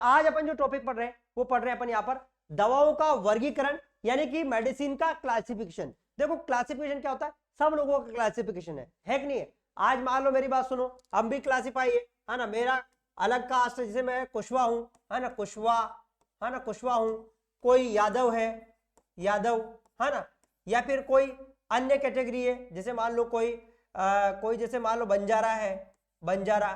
आज अपन जो टॉपिक पढ़ रहे हैं वो पढ़ रहे हैं अपन यहाँ पर दवाओं का वर्गीकरण, यानी कि मेडिसिन का क्लासिफिकेशन। देखो क्लासिफिकेशन क्या होता है, सब लोगों का क्लासिफिकेशन है कि नहीं है। आज मान लो मेरी बात सुनो, हम भी क्लासिफाई है ना, मेरा अलग कास्ट है, जैसे मैं कुशवा हूं, है ना, कुशवा, है ना, कुशवा हूं, कोई यादव है, यादव, है ना, या फिर कोई अन्य कैटेगरी है, जैसे मान लो कोई जैसे मान लो बंजारा है, बंजारा,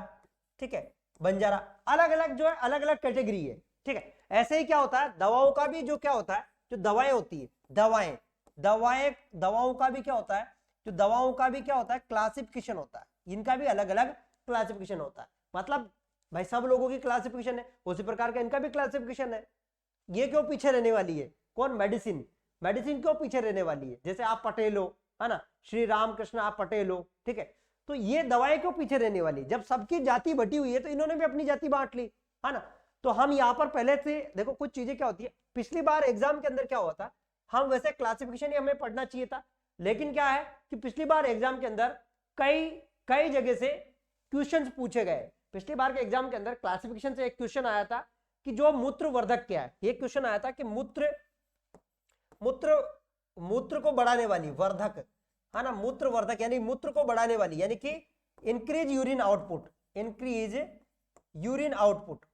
ठीक है, बंजारा, अलग अलग जो है अलग अलग कैटेगरी है, ठीक है। ऐसे ही क्या होता है दवाओं का भी, जो क्या होता है, जो दवाएं होती है, दवाओं का भी क्या होता है, जो दवाओं का भी क्या होता है क्लासिफिकेशन होता है, इनका भी अलग अलग क्लासिफिकेशन होता है। मतलब भाई सब लोगों की क्लासिफिकेशन है, उसी प्रकार का इनका भी क्लासिफिकेशन है। ये क्यों पीछे रहने वाली है, कौन, मेडिसिन, मेडिसिन क्यों पीछे रहने वाली है, जैसे आप पटेल हो, है ना, श्री रामकृष्ण आप पटेल हो, ठीक है, तो ये दवाएं क्यों पीछे रहने वाली, जब सबकी जाति बटी हुई है तो इन्होंने भी अपनी जाति बांट ली, है ना। तो हम यहाँ पर पहले से देखो कुछ चीजें क्या होती है, पिछली बार एग्जाम के अंदर क्या हुआ था, हम वैसे क्लासिफिकेशन ही हमें पढ़ना चाहिए था, लेकिन क्या है कि पिछली बार एग्जाम के अंदर कई कई जगह से क्वेश्चंस पूछे गए। पिछली बार के एग्जाम के अंदर क्लासिफिकेशन से एक क्वेश्चन आया था कि जो मूत्रवर्धक क्या है, एक क्वेश्चन आया था कि मूत्र को बढ़ाने वाली वर्धक, है ना, मूत्रवर्धक यानी मूत्र को बढ़ाने वाली, यानी कि increase urine output, increase urine output,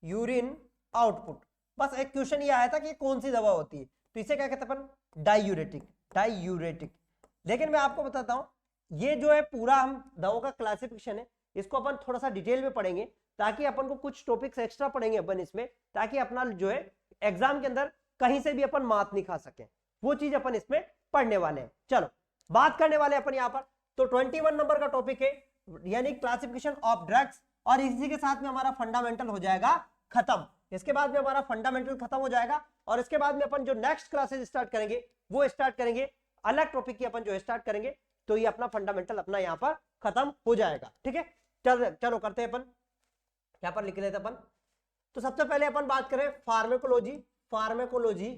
urine output, बस एक क्वेश्चन ये आया था कि कौन सी दवा होती है, तो इसे क्या कहते हैं अपन, डायूरेटिक, डायूरेटिक। लेकिन मैं आपको बताता हूं ये जो है पूरा हम दवाओं का क्लासिफिकेशन है, इसको अपन थोड़ा सा डिटेल में पढ़ेंगे, ताकि अपन को कुछ टॉपिक्स एक्स्ट्रा पढ़ेंगे अपन इसमें, ताकि अपना जो है एग्जाम के अंदर कहीं से भी अपन मात नहीं खा सके, वो चीज अपन इसमें पढ़ने वाले हैं। चलो बात करने वाले अपन यहाँ पर, तो 21 नंबर का टॉपिक है यानी क्लासिफिकेशन ऑफ ड्रग्स, और इसी के साथ में हमारा फंडामेंटल हो जाएगा खत्म। इसके बाद में हमारा फंडामेंटल खत्म हो जाएगा, और इसके बाद में अपन जो नेक्स्ट क्लासेस स्टार्ट करेंगे वो स्टार्ट करेंगे अलग टॉपिक की, अपन जो स्टार्ट करेंगे, तो ये अपना फंडामेंटल अपना यहाँ पर खत्म हो जाएगा, ठीक है। चलो करते हैं अपन, यहाँ पर लिख लेते अपन। तो सबसे पहले अपन बात करें फार्मेकोलॉजी, फार्मेकोलॉजी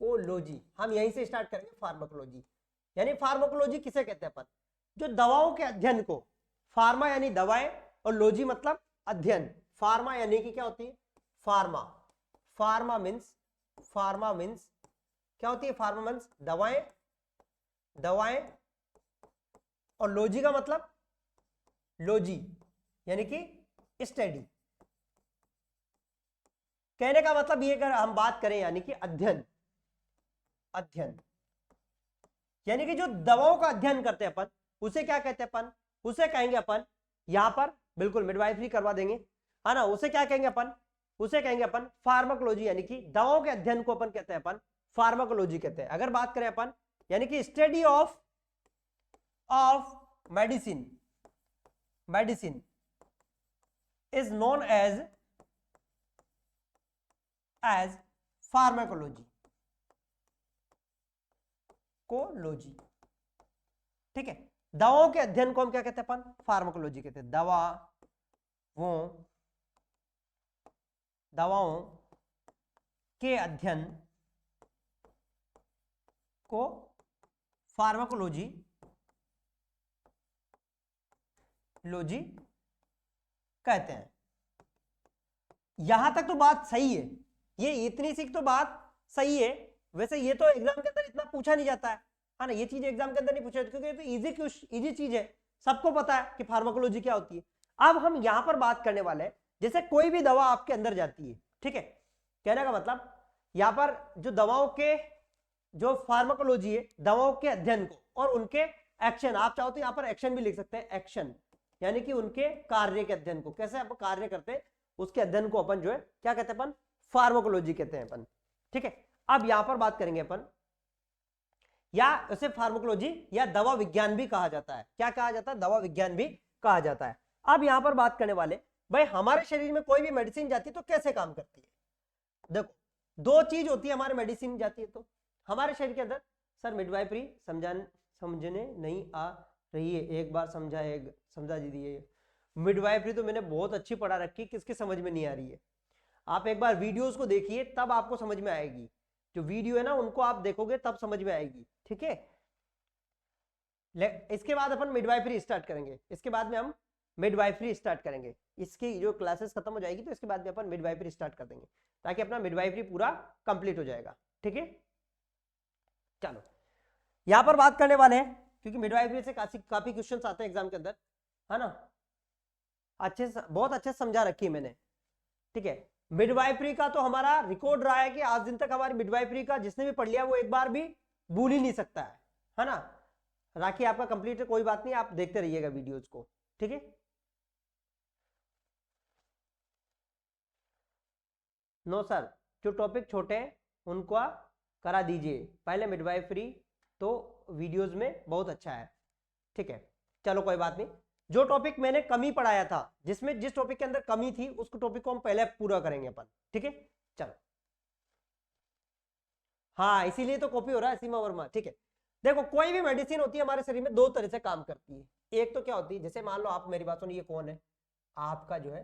कोलॉजी, हम यहीं से स्टार्ट करेंगे। फार्मेकोलॉजी यानी फार्मेकोलॉजी किसे कहते हैं अपन, जो दवाओं के अध्ययन को, फार्मा यानी दवाएं और लॉजी मतलब अध्ययन। फार्मा यानी कि क्या होती है, फार्मा, फार्मा मीन्स क्या होती है, फार्मा मीन्स दवाएं, दवाएं, और लॉजी का मतलब, लॉजी यानी कि स्टडी, कहने का मतलब ये अगर हम बात करें यानी कि अध्ययन, अध्ययन यानी कि जो दवाओं का अध्ययन करते हैं अपन उसे क्या कहते हैं अपन, उसे कहेंगे अपन यहां पर बिल्कुल मिडवाइफरी करवा देंगे, है ना, उसे क्या कहेंगे अपन, उसे कहेंगे अपन फार्माकोलॉजी, यानी कि दवाओं के अध्ययन को अपन कहते हैं अपन फार्माकोलॉजी कहते हैं। अगर बात करें अपन यानी कि study of medicine, medicine is known as pharmacology, cology, ठीक है। दवाओं के अध्ययन को हम क्या कहते हैं अपन, फार्माकोलॉजी कहते हैं। दवाओं के अध्ययन को फार्माकोलॉजी कहते हैं। यहां तक तो बात सही है, ये इतनी सी तो बात सही है। वैसे ये तो एग्जाम के अंदर इतना पूछा नहीं जाता है ना, ये चीज एग्जाम के अंदर नहीं पूछा, क्योंकि ये तो इजी चीज है, सबको पता है कि फार्माकोलॉजी क्या होती है। अब हम यहां पर बात करने वाले हैं, जैसे कोई भी दवा आपके अंदर जाती है, ठीक है, कहने का मतलब यहां पर जो दवाओं के जो फार्माकोलॉजी है, दवाओं के अध्ययन को और उनके एक्शन, आप चाहो तो यहां पर एक्शन भी लिख सकते हैं, एक्शन यानी कि उनके कार्य के अध्ययन को, कैसे आप कार्य करते हैं उसके अध्ययन को अपन जो है क्या कहते हैं अपन, फार्माकोलॉजी कहते हैं अपन, ठीक है। अब यहां पर बात करेंगे अपन, या उसे फार्माकोलॉजी या दवा विज्ञान भी कहा जाता है। क्या कहा जाता है, दवा विज्ञान भी कहा जाता है। अब यहां पर बात करने वाले, भाई हमारे शरीर में कोई भी मेडिसिन जाती है तो कैसे काम करती है। देखो दो चीज होती है हमारे मेडिसिन जाती है तो हमारे शरीर के अंदर, सर मिडवाइफरी समझने नहीं आ रही है, एक बार समझा दीजिए। मिडवाइफरी तो मैंने बहुत अच्छी पढ़ा रखी, किसके समझ में नहीं आ रही है, आप एक बार वीडियोस को देखिए तब आपको समझ में आएगी, जो वीडियो है ना उनको आप देखोगे तब समझ में आएगी, ठीक है। इसके बाद अपन मिडवाइफरी स्टार्ट करेंगे, इसके बाद में हम मिडवाइफरी स्टार्ट करेंगे। इसकी जो क्लासेस खत्म हो जाएगी तो इसके बाद में अपन मिडवाइफरी स्टार्ट कर देंगे, ताकि अपना मिडवाइफरी पूरा कंप्लीट हो जाएगा। ठीक है, चलो यहां पर बात करने वाले हैं, क्योंकि मिडवाइफरी से काफी क्वेश्चंस आते हैं एग्जाम के अंदर, है ना, बहुत अच्छे से समझा रखी है मैंने। ठीक है, मिडवाइफरी का तो हमारा रिकॉर्ड रहा है कि आज दिन तक हमारी मिडवाइफरी का जिसने भी पढ़ लिया वो एक बार भी भूल ही नहीं सकता है ना। राखी आपका कंप्लीट है, कोई बात नहीं, आप देखते रहिएगा वीडियोस को। ठीक है, नो सर, जो टॉपिक छोटे हैं उनको करा दीजिए, पहले मिडवाइफरी तो वीडियोस में बहुत अच्छा है। ठीक है, चलो कोई बात नहीं, जो टॉपिक मैंने कमी पढ़ाया था, जिसमें जिस टॉपिक के अंदर कमी थी उस टॉपिक को हम पहले पूरा करेंगे अपन। ठीक है, चलो, हाँ इसीलिए तो कॉपी हो रहा है सीमा वर्मा। ठीक है, देखो कोई भी मेडिसिन होती है हमारे शरीर में दो तरह से काम करती है। एक तो क्या होती है, जैसे मान लो आप मेरी बात सुनिए, कौन है आपका जो है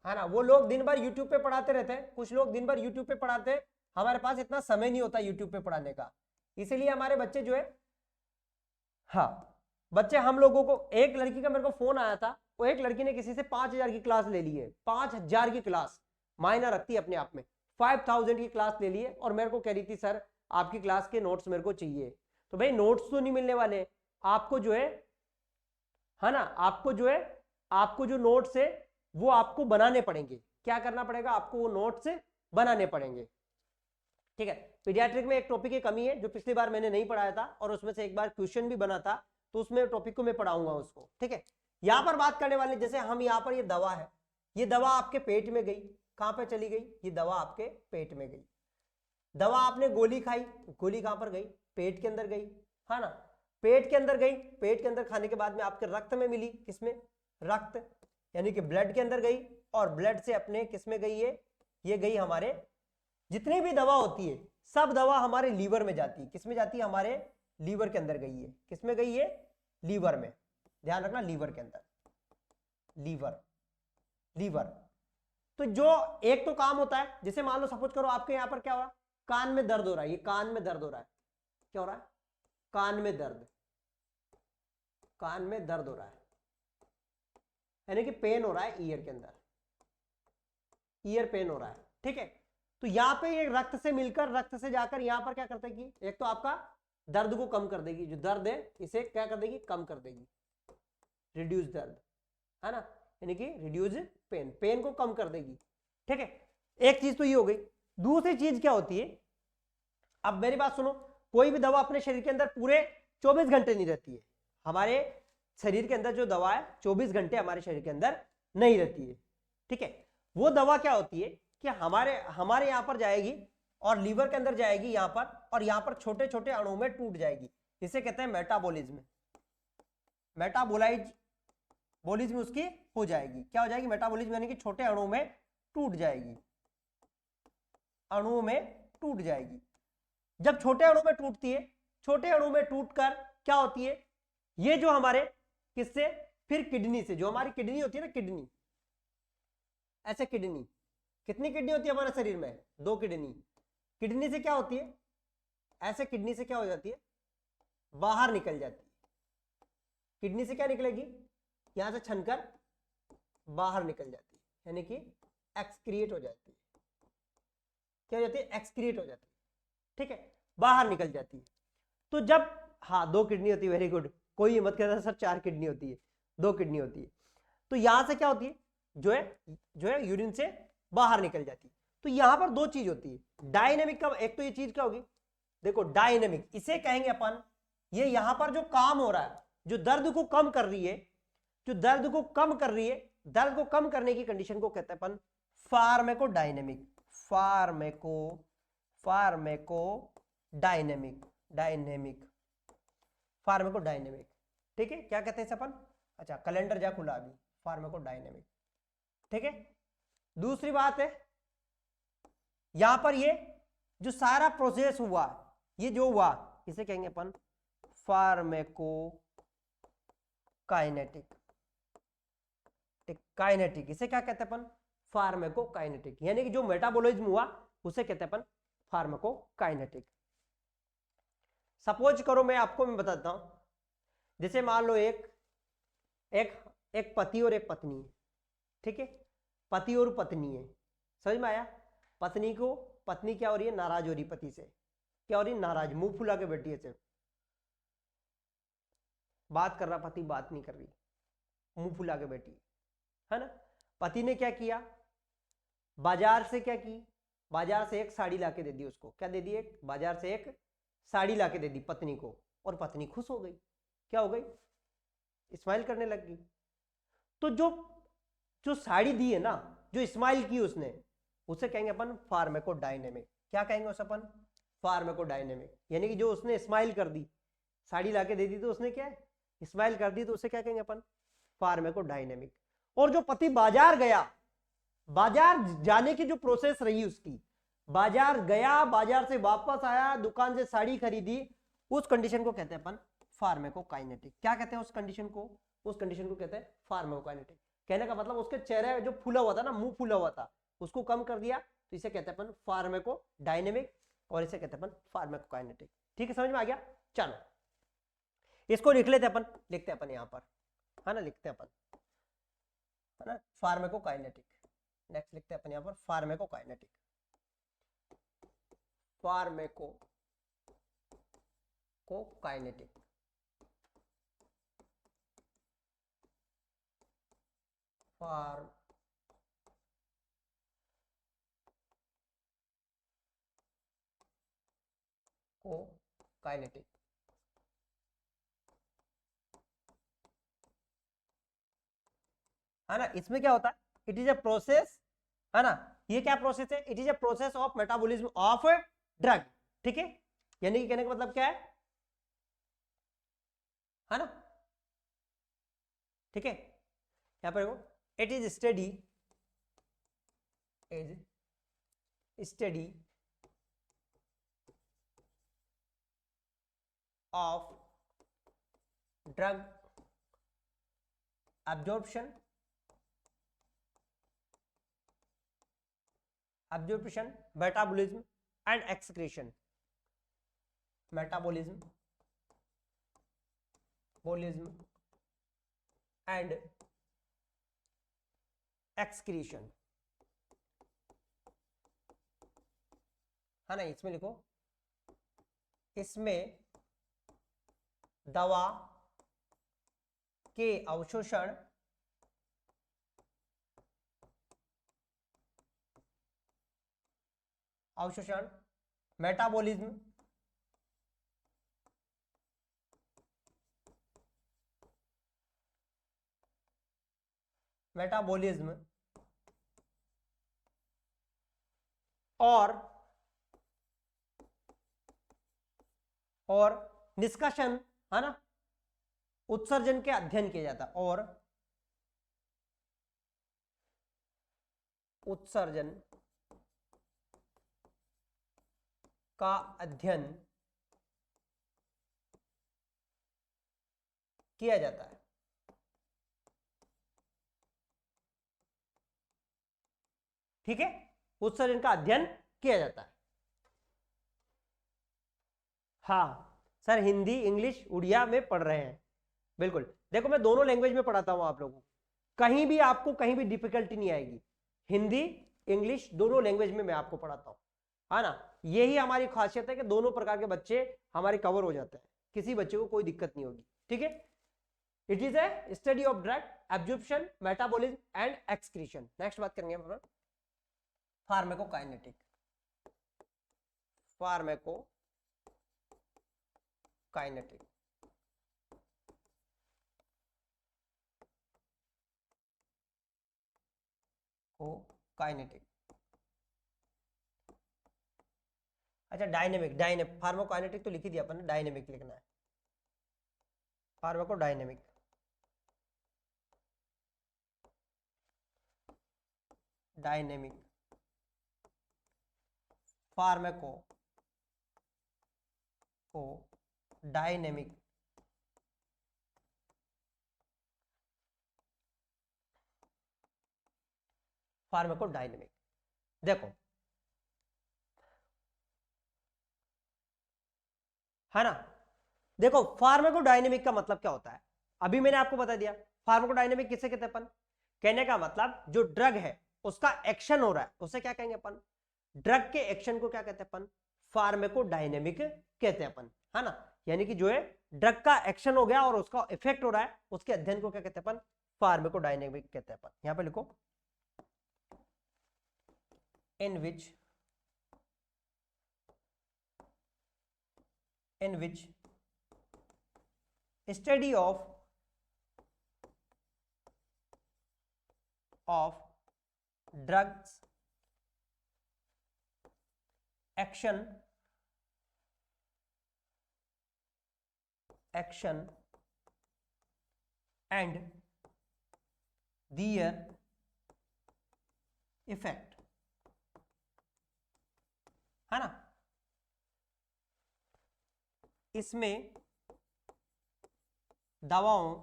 ना, वो लोग दिन भर यूट्यूब पे पढ़ाते रहते हैं, कुछ लोग दिन भर यूट्यूब पे पढ़ाते हैं, हमारे पास इतना समय नहीं होता यूट्यूब पे पढ़ाने का, इसीलिए हमारे बच्चे जो है, हाँ बच्चे हम लोगों को, एक लड़की का मेरे को फोन आया था, वो एक लड़की ने किसी से 5,000 की क्लास ले ली है, 5,000 की क्लास मायना रखती है अपने आप में, 5,000 की क्लास ले ली है, और मेरे को कह रही थी सर आपकी क्लास के नोट्स मेरे को चाहिए। तो भाई नोट्स तो नहीं मिलने वाले आपको जो है ना, आपको जो नोट्स है वो आपको बनाने पड़ेंगे। क्या करना पड़ेगा आपको, वो नोट्स बनाने पड़ेंगे। ठीक है, पीडियाट्रिक में एक टॉपिक की कमी है जो पिछली बार मैंने नहीं पढ़ाया था, और उसमें से एक बार क्वेश्चन भी बना था, तो उसमें टॉपिक को मैं पढ़ाऊंगा उसको। ठीक है, यहां पर बात करने वाले, जैसे हम यहां पर ये दवा है, ये दवा आपके पेट में गई, कहां पे चली गई, ये दवा आपके पेट में गई, दवा आपने गोली खाई, गोली कहां पर गई, पेट के अंदर गई, है ना, पेट के अंदर गई, पेट के अंदर खाने के बाद में आपके रक्त में मिली, किसमें, रक्त यानी कि ब्लड के अंदर गई, और ब्लड से अपने किसमें गई है, ये गई हमारे, जितनी भी दवा होती है सब दवा हमारे लीवर में जाती है, किसमें जाती है, हमारे लीवर के अंदर गई है, किसमें गई है, लीवर में, ध्यान रखना लीवर के अंदर, लीवर, लीवर। तो जो एक तो काम होता है, जैसे मान लो सपोज करो आपके यहां पर क्या हो रहा है, कान में दर्द हो रहा है, ये कान में दर्द हो रहा है, क्या हो रहा है, कान में दर्द, कान में दर्द हो रहा है, यानी कि पेन हो रहा है ईयर के अंदर, ईयर पेन हो रहा है। ठीक है, तो यहां पे ये रक्त से मिलकर, रक्त से जाकर यहां पर क्या करता है कि एक तो आपका दर्द को कम कर देगी, जो दर्द है इसे क्या कर देगी, कम कर देगी, रिड्यूस दर्द, है ना, यानी कि रिड्यूस पेन, पेन को कम कर देगी। ठीक है, एक चीज तो ये हो गई। दूसरी चीज क्या होती है, अब मेरी बात सुनो, कोई भी दवा अपने शरीर के अंदर पूरे 24 घंटे नहीं रहती है, हमारे शरीर के अंदर जो दवा है 24 घंटे हमारे शरीर के अंदर नहीं रहती है। ठीक है, वो दवा क्या होती है कि हमारे यहां पर जाएगी और लीवर के अंदर जाएगी यहां पर, और यहां पर छोटे छोटे अणुओं में टूट जाएगी, इसे कहते हैं मेटाबॉलिज्म, मेटाबोलिज्म उसकी हो जाएगी, क्या हो जाएगी, मेटाबॉलिज्म, यानी कि छोटे अणुओं में टूट जाएगी, अणुओं में टूट जाएगी। जब छोटे अणु में टूटती है, छोटे अणु में टूटकर क्या होती है, ये जो हमारे किससे, फिर किडनी से, जो हमारी किडनी होती है ना, किडनी, ऐसे किडनी, कितनी किडनी होती है हमारे शरीर में, 2 किडनी, किडनी से क्या होती है, ऐसे किडनी से क्या हो जाती है, बाहर निकल जाती है, किडनी से क्या निकलेगी, यहां से छनकर बाहर निकल जाती है, यानी कि एक्सक्रिएट हो जाती है, क्या हो जाती है, एक्सक्रिएट हो जाती है। ठीक है, बाहर निकल जाती है। तो जब, हाँ 2 किडनी होती है, वेरी गुड, कोई ये मत कहता सर 4 किडनी होती है, 2 किडनी होती है। तो यहां से क्या होती है, जो है यूरिन से बाहर निकल जाती है। तो यहां पर 2 चीज होती है, डायनेमिक का, एक तो ये चीज क्या होगी, देखो डायनेमिक, इसे कहेंगे अपन, ये यहां पर जो काम हो रहा है, जो दर्द को कम कर रही है, जो दर्द को कम कर रही है, दर्द को कम करने की कंडीशन को कहते हैं अपन फार्मेकोडायनेमिक, फार्मेकोडायनेमिक, फार्मेकोडायनेमिक। ठीक है, क्या कहते हैं इसे अपन, अच्छा कैलेंडर जा खुला अभी, फार्मेकोडायनेमिक। ठीक है, दूसरी बात है, यहां पर ये जो सारा प्रोसेस हुआ, ये जो हुआ, इसे कहेंगे अपन फार्मेकोकाइनेटिक, काइनेटिक, इसे क्या कहते हैं अपन, फार्मेकोकाइनेटिक, यानी कि जो मेटाबॉलिज्म हुआ उसे कहते हैं अपन फार्मेकोकाइनेटिक। सपोज करो मैं बताता हूं, जैसे मान लो एक एक पति और एक पत्नी है, ठीक है, पति और पत्नी है, समझ में आया। पत्नी क्या हो रही है, नाराज हो रही पति से, क्या हो रही है, नाराज, मुंह फुला के बैठी है सिर्फ, बात कर रहा पति, बात नहीं कर रही, मुंह फुला के बैठी है ना। पति ने क्या किया, बाजार से क्या की, बाजार से एक साड़ी लाके दे दी उसको, क्या दे दी, एक बाजार से एक साड़ी लाके दे दी पत्नी को, और पत्नी खुश हो गई, क्या हो गई, स्माइल करने लग गई। तो जो जो साड़ी दी है ना, जो स्माइल की उसने, उसे कहेंगे अपन फार्माकोडायनेमिक। क्या कहेंगे उसे अपन, फार्माकोडायनेमिक। यानी कि जो उसने स्माइल कर दी, साड़ी लाके दे दी तो उसने क्या है, स्माइल कर दी, तो उसे क्या कहेंगे अपन, फार्माकोडायनेमिक। और जो पति बाजार गया, बाजार जाने की जो प्रोसेस रही उसकी, बाजार गया, बाजार से वापस आया, दुकान से साड़ी खरीदी, उस कंडीशन को कहते हैं अपन फार्माकोकाइनेटिक। क्या कहते हैं उस कंडीशन को, उस कंडीशन को कहते हैं फार्माकोकाइनेटिक। कहने का मतलब उसके चेहरे जो फूला हुआ था ना, मुंह फूला हुआ था, उसको कम कर दिया, तो इसे कहते हैं अपन फार्माकोडायनेमिक, और इसे कहते हैं अपन फार्माकोकाइनेटिक। ठीक है, समझ में आ गया। चलो इसको लिख लेते अपन, लिखते हैं अपन यहां पर, है ना, लिखते हैं अपन, है ना, फार्माकोकाइनेटिक। नेक्स्ट लिखते हैं अपन यहां पर फार्माकोकाइनेटिक, फार्माकोकाइनेटिक। फार्माकोकाइनेटिक, है ना। इसमें क्या होता है, इट इज ए प्रोसेस, है ना, ये क्या प्रोसेस है, it is a process of metabolism of drug. ठीक है, यानी कि कहने का मतलब क्या है ना, ठीक है। यहां पर देखो, it is study of drug absorption, metabolism and excretion, metabolism and excretion, है ना। इसमें लिखो, इसमें दवा के अवशोषण, मेटाबॉलिज्म, और निष्कासन, है ना, उत्सर्जन के अध्ययन किया जाता, और उत्सर्जन का अध्ययन किया जाता है। ठीक है, उत्सर्जन का अध्ययन किया जाता है। हाँ सर, हिंदी, इंग्लिश, उड़िया में पढ़ रहे हैं, बिल्कुल। देखो मैं दोनों लैंग्वेज में पढ़ाता हूं आप लोगों को, कहीं भी आपको कहीं भी डिफिकल्टी नहीं आएगी। हिंदी, इंग्लिश दोनों लैंग्वेज में मैं आपको पढ़ाता हूं, है ना। यही हमारी खासियत है कि दोनों प्रकार के बच्चे हमारे कवर हो जाते हैं, किसी बच्चे को कोई दिक्कत नहीं होगी। ठीक है, it is a study of drug absorption, metabolism and excretion. Next बात करेंगे हम फार्माकोकाइनेटिक, फार्माकोकाइनेटिक। काइनेटिक, अच्छा डायनेमिक, फार्माकोकाइनेटिक तो लिख ही दिया अपन ने, डायनेमिक लिखना है, फार्माकोडायनेमिक। डायनेमिक, फार्माको को डायनेमिक, फार्माकोडायनेमिक। देखो, है ना, देखो फार्माकोडायनेमिक का मतलब क्या होता है, अभी मैंने आपको बता दिया। फार्माकोडायनेमिक किसे कहते हैं अपन? कहने का मतलब जो ड्रग है उसका एक्शन हो रहा है उसे क्या कहेंगे अपन? ड्रग के एक्शन को क्या कहते हैं अपन? फार्माकोडायनेमिक कहते हैं अपन, है ना। यानी कि जो है ड्रग का एक्शन हो गया और उसका इफेक्ट हो रहा है, उसके अध्ययन को क्या कहते हैं अपन? फार्माकोडायनेमिक कहते हैं अपन। यहां पे लिखो, in which study of drugs action and their effect, है ना। इसमें दवाओं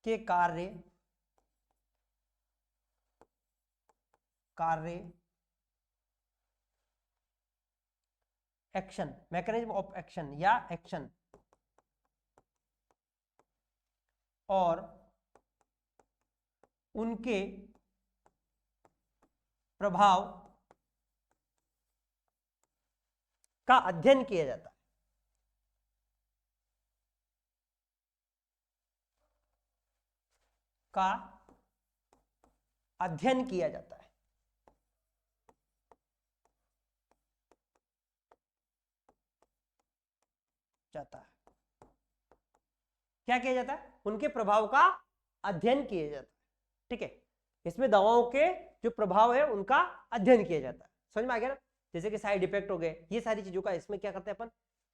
के कार्य एक्शन, मैकेनिज्म ऑफ एक्शन या एक्शन और उनके प्रभाव का अध्ययन किया जाता है। का अध्ययन किया जाता है। क्या किया जाता है? उनके प्रभाव का अध्ययन किया जाता है। ठीक है, इसमें दवाओं के जो प्रभाव है उनका अध्ययन किया जाता है। समझ में आ गया ना? जैसे कि साइड इफेक्ट हो गए, ये सारी चीजों का इसमें क्या करते हैं अपन?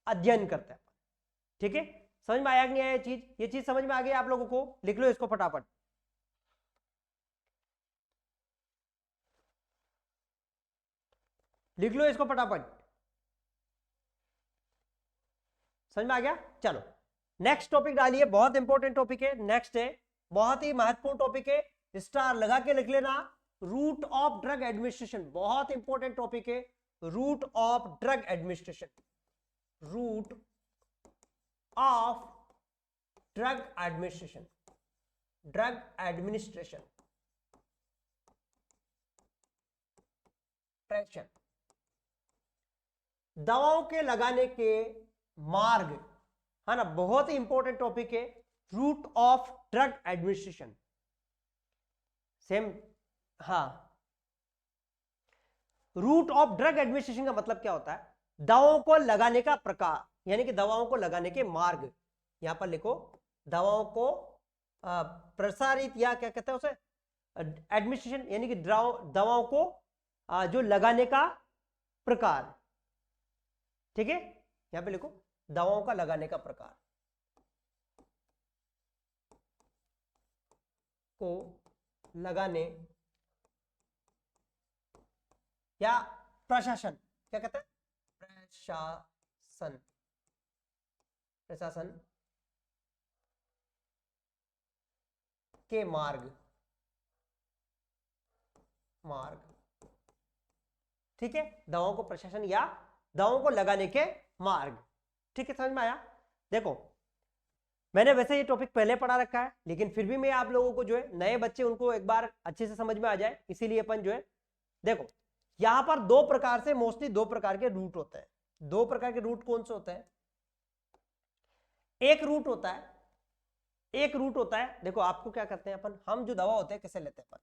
अध्ययन करते हैं अपन। ठीक है, समझ में आया कि नहीं आया? ये चीज समझ में आ गई आप लोगों को? लिख लो इसको फटाफट, लिख लो इसको फटाफट। समझ में आ गया? चलो नेक्स्ट टॉपिक डालिए, बहुत इंपॉर्टेंट टॉपिक है। नेक्स्ट है बहुत ही महत्वपूर्ण टॉपिक है, स्टार लगा के लिख लेना, रूट ऑफ ड्रग एडमिनिस्ट्रेशन। बहुत इंपॉर्टेंट टॉपिक है, route of drug administration. Route of drug administration, drug administration traction, दवाओं के लगाने के मार्ग, है ना। बहुत ही इंपॉर्टेंट टॉपिक है, route of drug administration. Same, हाँ, रूट ऑफ ड्रग एडमिनिस्ट्रेशन का मतलब क्या होता है? दवाओं को लगाने का प्रकार, यानी कि दवाओं को लगाने के मार्ग। यहां पर लिखो, दवाओं को प्रसारित या क्या कहते हैं उसे, एडमिनिस्ट्रेशन, यानी कि दवाओं को जो लगाने का प्रकार। ठीक है, यहां पे लिखो दवाओं का लगाने का प्रकार को लगाने या प्रशासन, क्या कहते हैं? प्रशासन, प्रशासन के मार्ग, ठीक है, दवाओं को प्रशासन या दवाओं को लगाने के मार्ग। ठीक है, समझ में आया? देखो मैंने वैसे ये टॉपिक पहले पढ़ा रखा है, लेकिन फिर भी मैं आप लोगों को जो है, नए बच्चे उनको एक बार अच्छे से समझ में आ जाए, इसीलिए अपन जो है, देखो यहां पर दो प्रकार से, मोस्टली दो प्रकार के रूट होते हैं। दो प्रकार के रूट कौन से होते हैं? एक रूट होता है, देखो आपको क्या करते हैं अपन, हम जो दवा होते हैं कैसे लेते हैं अपन?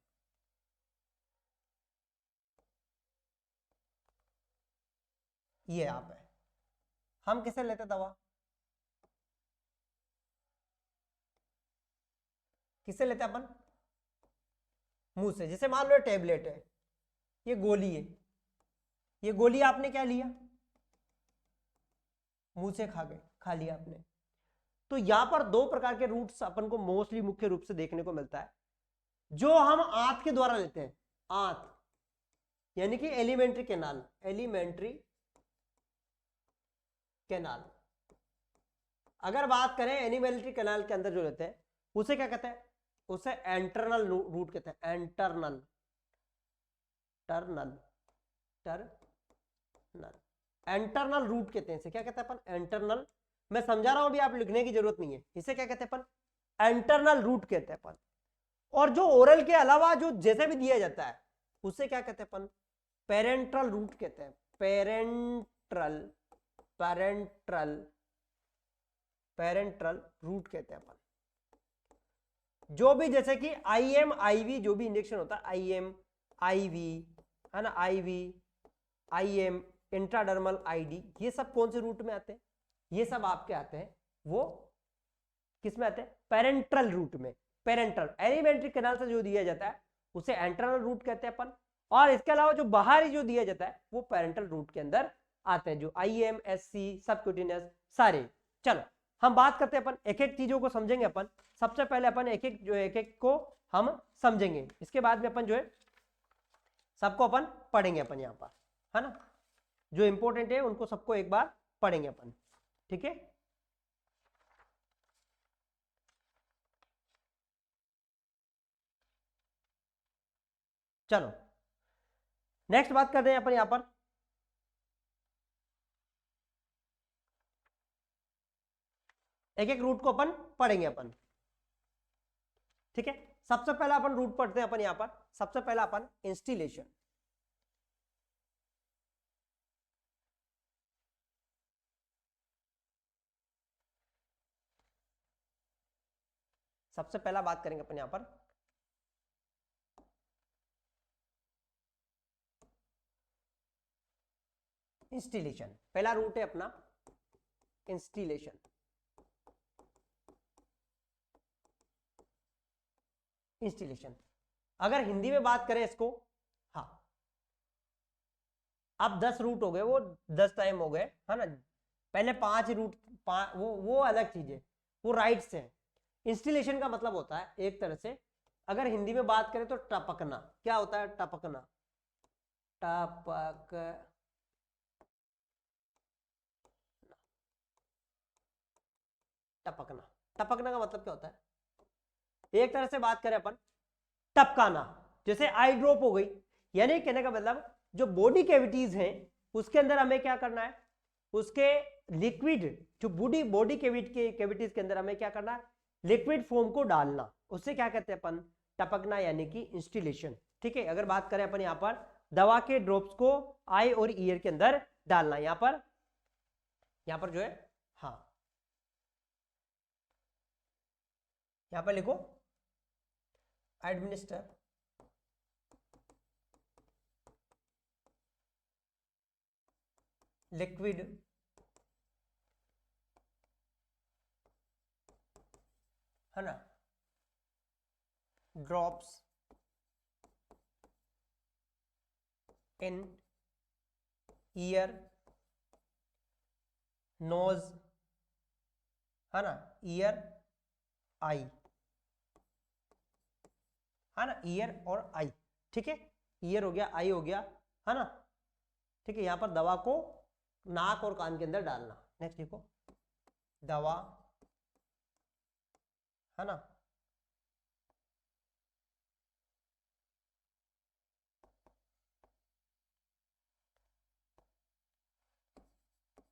ये आप है, हम कैसे लेते हैं दवा? किससे लेते हैं अपन? मुंह से। जैसे मान लो टेबलेट है, ये गोली है, ये गोली आपने क्या लिया? मुंह से खा लिया आपने। तो यहां पर दो प्रकार के रूट्स अपन को मोस्टली मुख्य रूप से देखने को मिलता है, जो हम आंत के द्वारा लेते हैं। आंत यानी कि एलिमेंट्री कैनाल, अगर बात करें एलिमेंट्री कैनाल के अंदर जो लेते हैं उसे क्या कहते हैं? उसे एंटरनल रूट कहते हैं। एंटरनल, इंटरनल रूट कहते हैं इसे, क्या कहते हैं अपन, इंटरनल। मैं समझा रहा हूं अभी, आप लिखने की जरूरत नहीं है। इसे क्या कहते हैं अपन, इंटरनल रूट कहते हैं अपन। और जो ओरल के अलावा जो जैसे भी दिया जाता है उसे क्या कहते हैं अपन, पेरेंट्रल रूट कहते हैं। पेरेंट्रल पेरेंट्रल पेरेंट्रल रूट कहते हैं अपन। जो भी जैसे कि आईएम आईवी जो भी इंजेक्शन होता है, आईएम आईवी है ना, आईवी आईएम इंट्राडर्मल आईडी, ये सब कौन से रूट में आते हैं, ये सब आपके आते हैं वो किस में आते हैं, पेरेंट्रल रूट में। पेरेंट्रल एलिमेंट्री कैनाल से जो दिया जाता है उसे एंटरनल रूट कहते हैं अपन। और इसके अलावा जो बाहरी जो दिया जाता है वो पेरेंट्रल रूट के अंदर आते हैं, जो आईएम एससी सबक्यूटेनियस सारे। चलो हम बात करते हैं अपन, एक एक चीजों को समझेंगे अपन। सबसे पहले अपन एक एक को हम समझेंगे, इसके बाद में अपन जो है सबको अपन पढ़ेंगे अपन यहाँ पर, है ना। जो इंपॉर्टेंट है उनको सबको एक बार पढ़ेंगे अपन, ठीक है। चलो नेक्स्ट बात करते हैं अपन यहाँ पर, एक एक रूट को अपन पढ़ेंगे अपन, ठीक है। सबसे पहला अपन रूट पढ़ते हैं अपन यहाँ पर। सबसे पहला अपन इंस्टिलेशन। सबसे पहला बात करेंगे अपन यहाँ पर इंस्टिलेशन। पहला रूट है अपना इंस्टिलेशन। इंस्टिलेशन अगर हिंदी में बात करें इसको, हाँ अब 10 रूट हो गए, वो 10 टाइम हो गए, है ना। पहले 5 रूट, वो अलग चीज है, वो राइट्स है। इंस्टिलेशन का मतलब होता है एक तरह से, अगर हिंदी में बात करें तो टपकना। क्या होता है टपकना, टपक टपकना। टपकना का मतलब क्या होता है, एक तरह से बात करें अपन टपकाना, जैसे आई ड्रॉप हो गई। यानी कहने का मतलब जो बॉडी कैविटीज हैं उसके अंदर हमें क्या करना है, उसके लिक्विड जो बॉडी कैविटीज के अंदर हमें क्या करना है, लिक्विड फॉर्म को डालना, उससे क्या कहते हैं अपन, टपकना यानी कि इंस्टिलेशन, ठीक है। अगर बात करें अपन यहाँ पर दवा के ड्रॉप्स को आई और ईयर के अंदर डालना, यहाँ पर जो है, हाँ यहाँ पर लिखो एडमिनिस्टर लिक्विड है ना, ड्रॉप्स इन ईयर नोज, है ना, ईयर आई, है ना, ईयर और आई, ठीक है। ईयर हो गया, आई हो गया, है ना, ठीक है। यहां पर दवा को नाक और कान के अंदर डालना। नेक्स्ट देखो, दवा, है ना,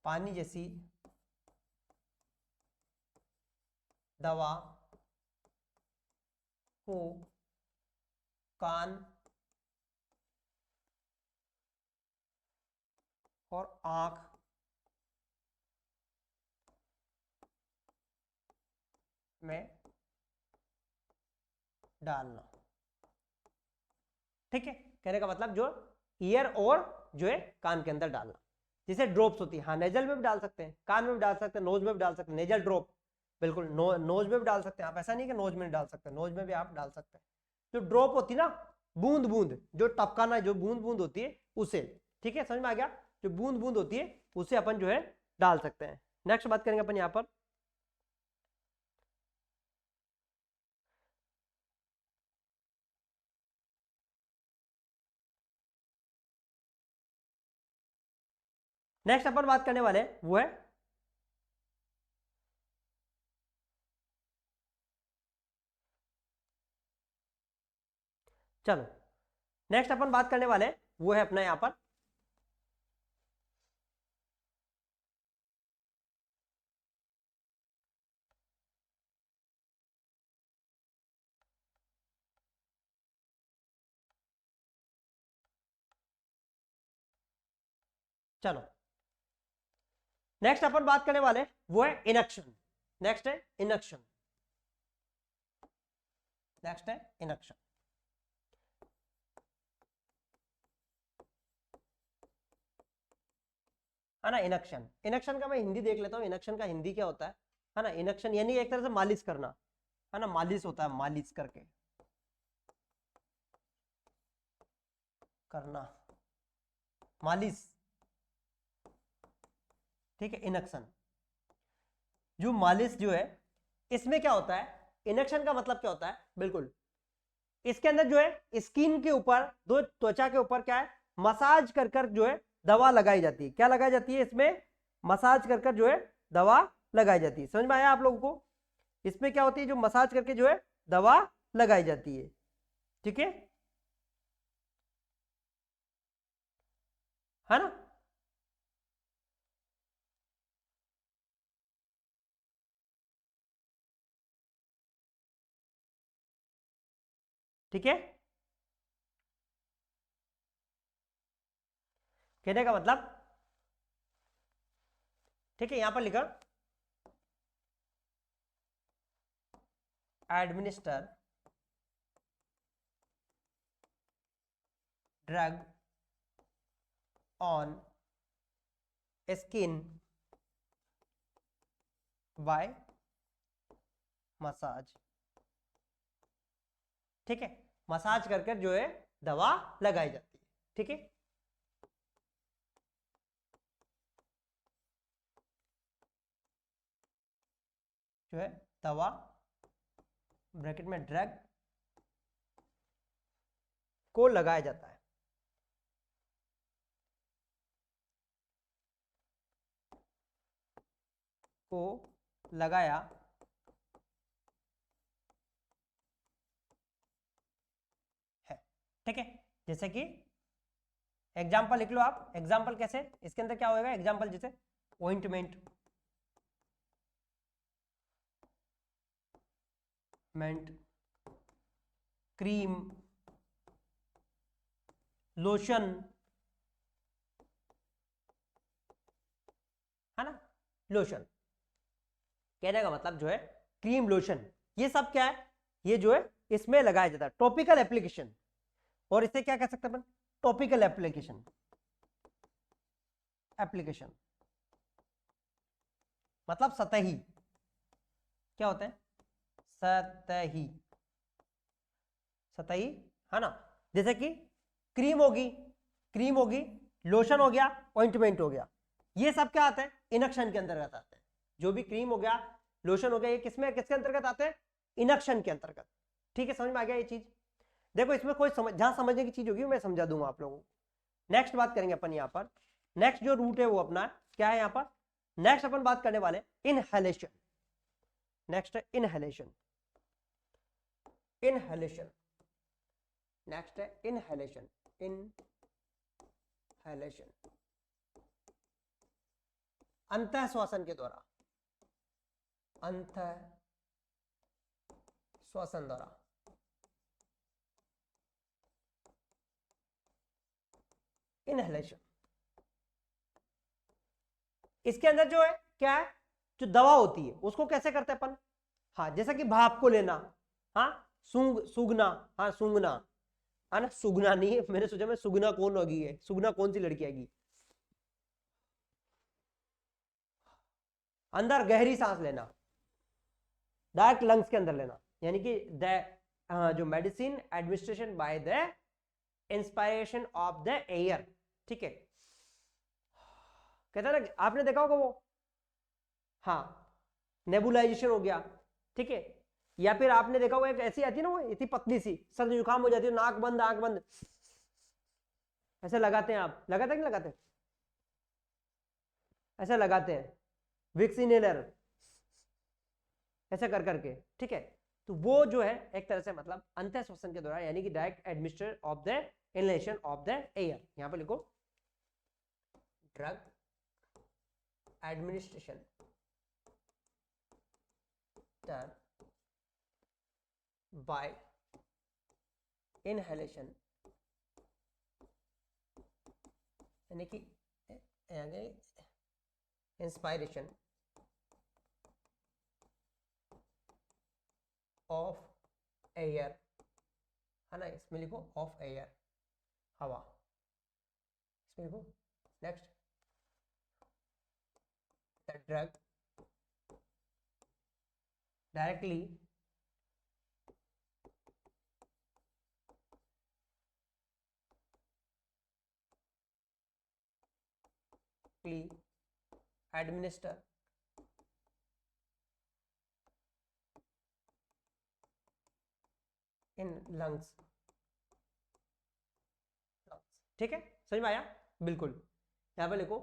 पानी जैसी दवा को कान और आंख में डालना, ठीक है। कहने का मतलब जो ईयर और जो है कान के अंदर डालना, जैसे ड्रॉप्स होती है, हाँ नेजल में भी डाल सकते हैं, कान में भी डाल सकते हैं, नोज में भी डाल सकते हैं, नेजल ड्रॉप बिल्कुल नोज में भी डाल सकते हैं आप, ऐसा नहीं कि नोज में नहीं डाल सकते, नोज में भी आप डाल सकते हैं। जो ड्रॉप होती है ना, बूंद बूंद जो टपकाना, जो बूंद बूंद होती है उसे, ठीक है, समझ में आ गया, जो बूंद बूंद होती है उसे अपन जो है डाल सकते हैं। नेक्स्ट बात करेंगे अपन यहाँ पर नेक्स्ट अपन बात करने वाले वो है चलो नेक्स्ट अपन बात करने वाले वो है अपना यहाँ पर चलो नेक्स्ट अपन बात करने वाले वो है इनक्शन। नेक्स्ट है इनक्शन। नेक्स्ट है इनक्शन। है ना इनक्शन। इनक्शन का मैं हिंदी देख लेता हूँ, इनक्शन का हिंदी क्या होता है ना। इनक्शन यानी एक तरह से मालिश करना, है ना, मालिश होता है, मालिश करके करना, मालिश, ठीक है। इनक्शन जो मालिश जो है, इसमें क्या होता है, इनक्शन का मतलब क्या होता है, बिल्कुल इसके अंदर जो है स्किन के ऊपर, दो त्वचा के ऊपर क्या है, मसाज कर कर जो है दवा लगाई जाती है। क्या लगाई जाती है इसमें, मसाज कर कर जो है दवा लगाई जाती है। समझ में आया आप लोगों को। इसमें क्या होती है, जो मसाज करके जो है दवा लगाई जाती है, ठीक है ना। ठीक है, कहने का मतलब, ठीक है, यहां पर लिखा administer drug on skin bye massage, ठीक है, मसाज कर कर जो है दवा लगाई जाती है, ठीक है। जो है दवा, ब्रैकेट में ड्रग, को लगाया जाता है, को लगाया है, ठीक है। जैसे कि एग्जाम्पल लिख लो आप, एग्जाम्पल कैसे, इसके अंदर क्या होगा एग्जाम्पल, जैसे ओइंटमेंट, मेंट, क्रीम, लोशन, है ना, लोशन। कहने का मतलब जो है क्रीम, लोशन, ये सब क्या है, ये जो है इसमें लगाया जाता है, टॉपिकल एप्लीकेशन। और इसे क्या कह सकते हैं अपन, टॉपिकल एप्लीकेशन, एप्लीकेशन मतलब सतही, क्या होता है, सतही, सतही, है ना। जैसे कि क्रीम होगी, क्रीम होगी, लोशन हो गया, ऑइंटमेंट हो गया, ये सब क्या आते हैं, इनक्शन के अंतर्गत आते हैं। जो भी क्रीम हो गया, लोशन हो गया, ये किसमें, किसके अंतर्गत आते हैं, इनक्शन के अंतर्गत, ठीक है। समझ में आ गया ये चीज। देखो इसमें कोई जहां समझने की चीज होगी मैं समझा दूंगा आप लोगों को। नेक्स्ट बात करेंगे अपन यहाँ पर, नेक्स्ट जो रूट है वो अपना क्या है यहाँ पर, नेक्स्ट अपन बात करने वाले इनहेलेशन। नेक्स्ट है इनहेलेशन, इनहेलेशन, नेक्स्ट है इनहेलेशन, इनहेलेशन, अंतः श्वसन के द्वारा, अंतः श्वसन द्वारा, इनहेलेशन। इसके अंदर जो है क्या है, जो दवा होती है उसको कैसे करते हैं अपन, हाँ जैसा कि भाप को लेना, हाँ सूंघना, हाँ सूंघना, है ना, सूंघना नहीं है, मैंने सोचा मैं सुगना कौन होगी, है सुगना कौन सी लड़की आएगी, अंदर गहरी सांस लेना, डायरेक्ट लंग्स के अंदर लेना, यानी कि जो medicine administration by the inspiration of the air, ठीक है। कहता है ना, आपने देखा होगा वो, हाँ नेबुलाइजेशन हो गया, ठीक है। या फिर आपने देखा होगा एक ऐसी आती है ना, वो इतनी पतली सी, सर्दी जुकाम हो जाती है, नाक बंद, आंख बंद, ऐसे लगाते हैं, आप लगाते हैं कि लगाते, ऐसे लगाते हैं, विक्स इनहेलर, ऐसा कर करके, ठीक है। तो वो जो है एक तरह से मतलब अंतः श्वसन के दौरान, यानी कि direct administration of the inhalation of the air, यहां पर लिखो drug administration done by inhalation, यानी कि इंस्पायरेशन ऑफ एयर, है ना, इसमें लिखो ऑफ एयर, हवा, इसमें लिखो। Next, the drug directly administer in lungs। ठीक है, समझ में आया? बिल्कुल, यहां पे लिखो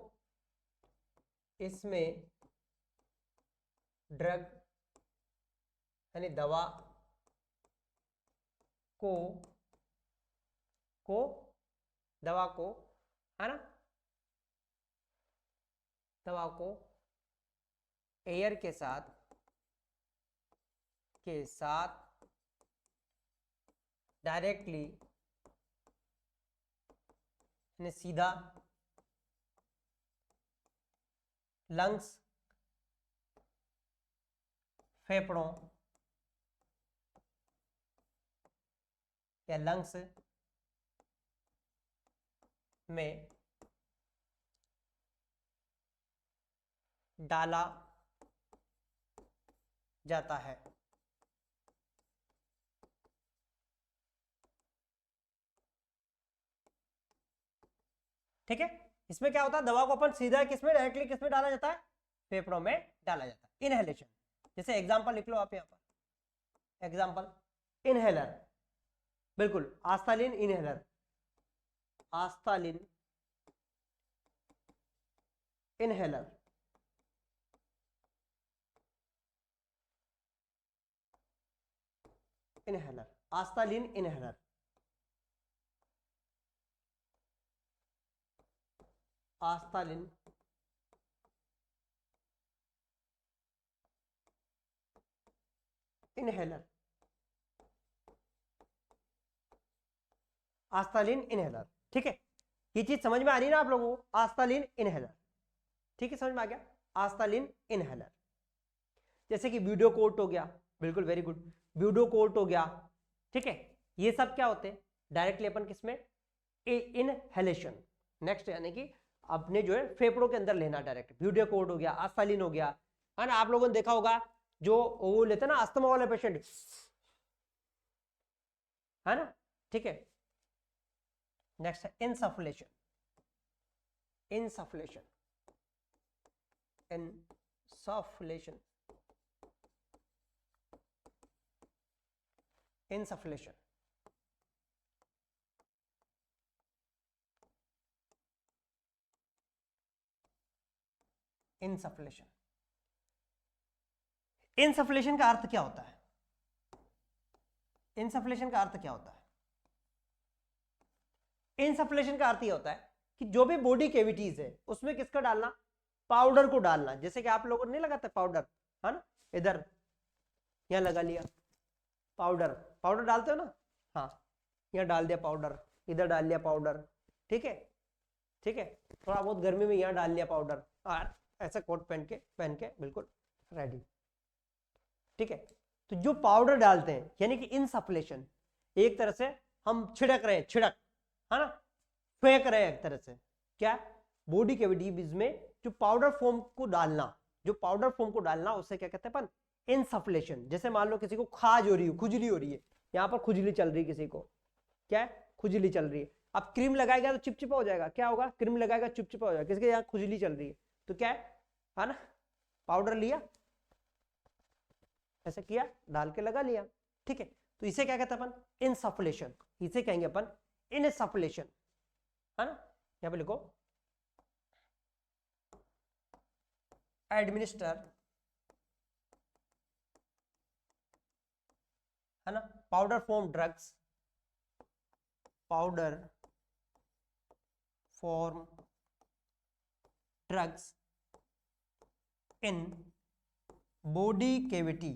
इसमें ड्रग यानी दवा को दवा को, है ना, दवा को एयर के साथ डायरेक्टली यानी सीधा लंग्स फेफड़ों या लंग्स में डाला जाता है। ठीक है, इसमें क्या होता है, दवा को अपन सीधा किसमें डायरेक्टली किसमें डाला जाता है, फेफड़ों में डाला जाता है, इनहेलेशन। जैसे एग्जांपल लिख लो आप यहाँ पर, एग्जांपल इनहेलर, बिल्कुल Asthalin inhaler, Asthalin inhaler, inhaler, Asthalin inhaler, Asthalin inhaler, Asthalin inhaler. ठीक है, ये चीज समझ में आ रही है ना आप लोगों को, आस्थालिन इनहेलर। ठीक है, समझ में आ गया, आस्थालिन इनहेलर। जैसे कि ब्यूडोकोट हो गया, बिल्कुल वेरी गुड, ब्यूडोकोट हो गया। ठीक है, ये सब क्या होते हैं, डायरेक्टली अपन किसमें, इनहेलेशन। नेक्स्ट यानी कि अपने जो है फेफड़ों के अंदर लेना डायरेक्ट, ब्यूडोकोट हो गया, आस्थालिन हो गया, है ना। आप लोगों ने देखा होगा जो वो लेते हैं ना अस्थमा वाले पेशेंट, है ना। ठीक है, नेक्स्ट है इनसफलेशन, इनसफलेशन, इनसफलेशन, इनसफलेशन, इनसफलेशन। इनसफलेशन का अर्थ क्या होता है, इनसफलेशन का अर्थ क्या होता है, इनसफलेशन का अर्थ यह होता है कि जो भी बॉडी कैविटीज है उसमें किसका डालना, पाउडर को डालना। जैसे कि आप लोगों ने नहीं लगाते पाउडर, है ना, इधर यहां लगा लिया पाउडर, पाउडर डालते हो ना, हाँ, यहाँ डाल दिया पाउडर, इधर डाल लिया पाउडर। ठीक है, ठीक है, थोड़ा बहुत गर्मी में यहाँ डाल लिया पाउडर, और ऐसा कोट पहन के बिल्कुल रेडी। ठीक है, तो जो पाउडर डालते हैं यानी कि इनसफलेशन, एक तरह से हम छिड़क रहे हैं, छिड़क, है ना, फेंक रहे हैं एक तरह से, क्या, बॉडी कैविटीज में जो पाउडर फॉर्म को डालना, जो पाउडर फॉर्म को डालना, उसे क्या कहते हैं अपन, इनसफलेशन। जैसे मान लो किसी को खाज हो रही है, खुजली हो रही है, यहाँ पर खुजली चल रही है किसी को, क्या है, खुजली चल रही है, अब क्रीम लगाएगा तो चिपचिपा हो जाएगा, क्या होगा, क्रीम लगाएगा चिपचिपा हो जाएगा, किसके यहाँ खुजली चल रही है, तो क्या है ना, पाउडर लिया, ऐसे किया, डाल के लगा लिया। ठीक है, तो इसे क्या कहते हैं अपन, इनसफलेशन, इसे कहेंगे अपन इनसफलेशन, है ना। यहां पे लिखो एडमिनिस्टर, है ना, powder form drugs, powder form drugs in body cavity,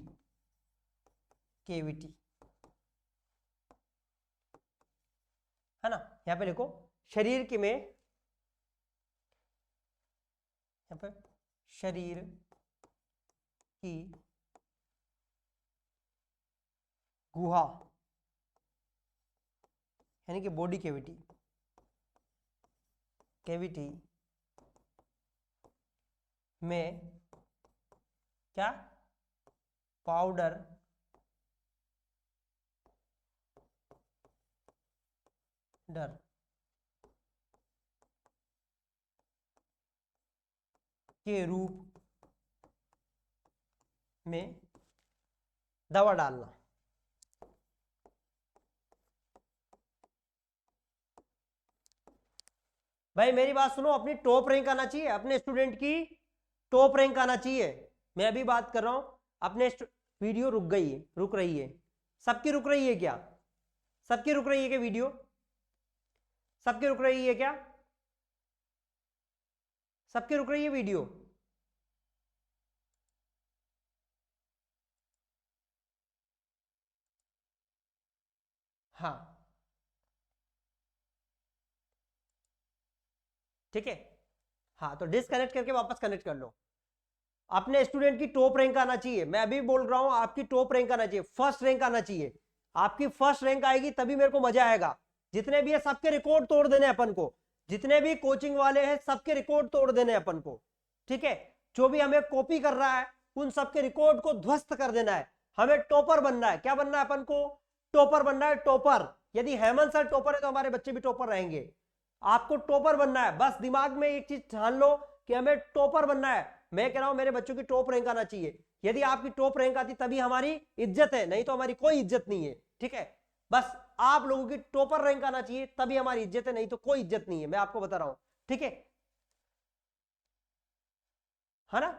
cavity, है ना। यहां पे लिखो शरीर के में यहाँ पर शरीर की गुहा यानी कि बॉडी कैविटी, कैविटी में क्या पाउडर डर के रूप में दवा डालना। भाई मेरी बात सुनो, अपनी टॉप रैंक आना चाहिए, अपने स्टूडेंट की टॉप रैंक आना चाहिए। मैं अभी बात कर रहा हूं अपने वीडियो रुक गई है, रुक रही है, सबकी रुक रही है क्या? सबकी रुक रही है क्या वीडियो? सबकी रुक रही है क्या? सबकी रुक रही है वीडियो? हाँ ठीक है। हाँ तो डिसकनेक्ट करके वापस कनेक्ट कर लो। अपने स्टूडेंट की टॉप रैंक आना चाहिए, मैं अभी बोल रहा हूं आपकी टॉप रैंक आना चाहिए, फर्स्ट रैंक आना चाहिए। आपकी फर्स्ट रैंक आएगी तभी मेरे को मजा आएगा। जितने भी है सबके रिकॉर्ड तोड़ देने अपन को, जितने भी कोचिंग वाले हैं सबके रिकॉर्ड तोड़ देने अपन को, ठीक है। जो भी हमें कॉपी कर रहा है उन सबके रिकॉर्ड को ध्वस्त कर देना है। हमें टॉपर बनना है। क्या बनना है अपन को? टॉपर बनना है, टॉपर। यदि हेमंत सर टॉपर है तो हमारे बच्चे भी टॉपर रहेंगे। आपको टॉपर बनना है, बस दिमाग में एक चीज ठान लो कि हमें टॉपर बनना है। मैं कह रहा हूं मेरे बच्चों की टॉप रैंक आना चाहिए। यदि आपकी टॉप रैंक आती तभी हमारी इज्जत है, नहीं तो हमारी कोई इज्जत नहीं है, ठीक है। बस आप लोगों की टॉपर रैंक आना चाहिए तभी हमारी इज्जत है, नहीं तो कोई इज्जत नहीं है, मैं आपको बता रहा हूं, ठीक है ना।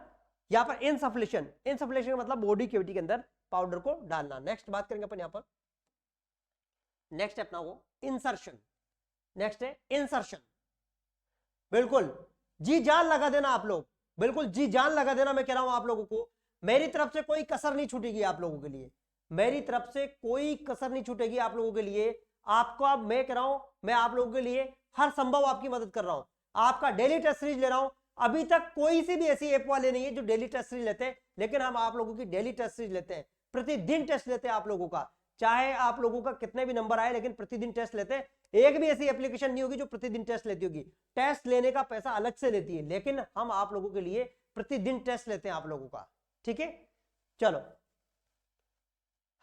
यहां पर इनसफ्लेशन, इनसफ्लेशन का मतलब बॉडी कैविटी के अंदर पाउडर को डालना। नेक्स्ट बात करेंगे अपन यहां पर, नेक्स्ट है अपना वो इंसर्शन। नेक्स्ट है इंसर्शन। बिल्कुल जी जान लगा देना आप लोग, बिल्कुल जी जान लगा देना। मैं कह रहा हूं आप लोगों को मेरी तरफ से कोई कसर नहीं छूटेगी आप लोगों के लिए, मेरी तरफ से कोई कसर नहीं छूटेगी आप लोगों के लिए। आपको अब मैं कह रहा हूं, मैं आप लोगों के लिए हर संभव आपकी मदद कर रहा हूं। आपका डेली टेस्ट सीरीज ले रहा हूं। अभी तक कोई सी भी ऐसी ऐप वाले नहीं है जो डेली टेस्ट सीरीज लेते हैं, लेकिन हम आप लोगों की डेली टेस्ट सीरीज लेते हैं। प्रतिदिन टेस्ट लेते हैं आप लोगों का, चाहे आप लोगों का कितने भी नंबर आए, लेकिन प्रतिदिन टेस्ट लेते हैं। एक भी ऐसी एप्लीकेशन नहीं होगी जो प्रतिदिन टेस्ट लेती होगी। टेस्ट लेने का पैसा अलग से लेती है, लेकिन हम आप लोगों के लिए प्रतिदिन टेस्ट लेते हैं आप लोगों का, ठीक है। चलो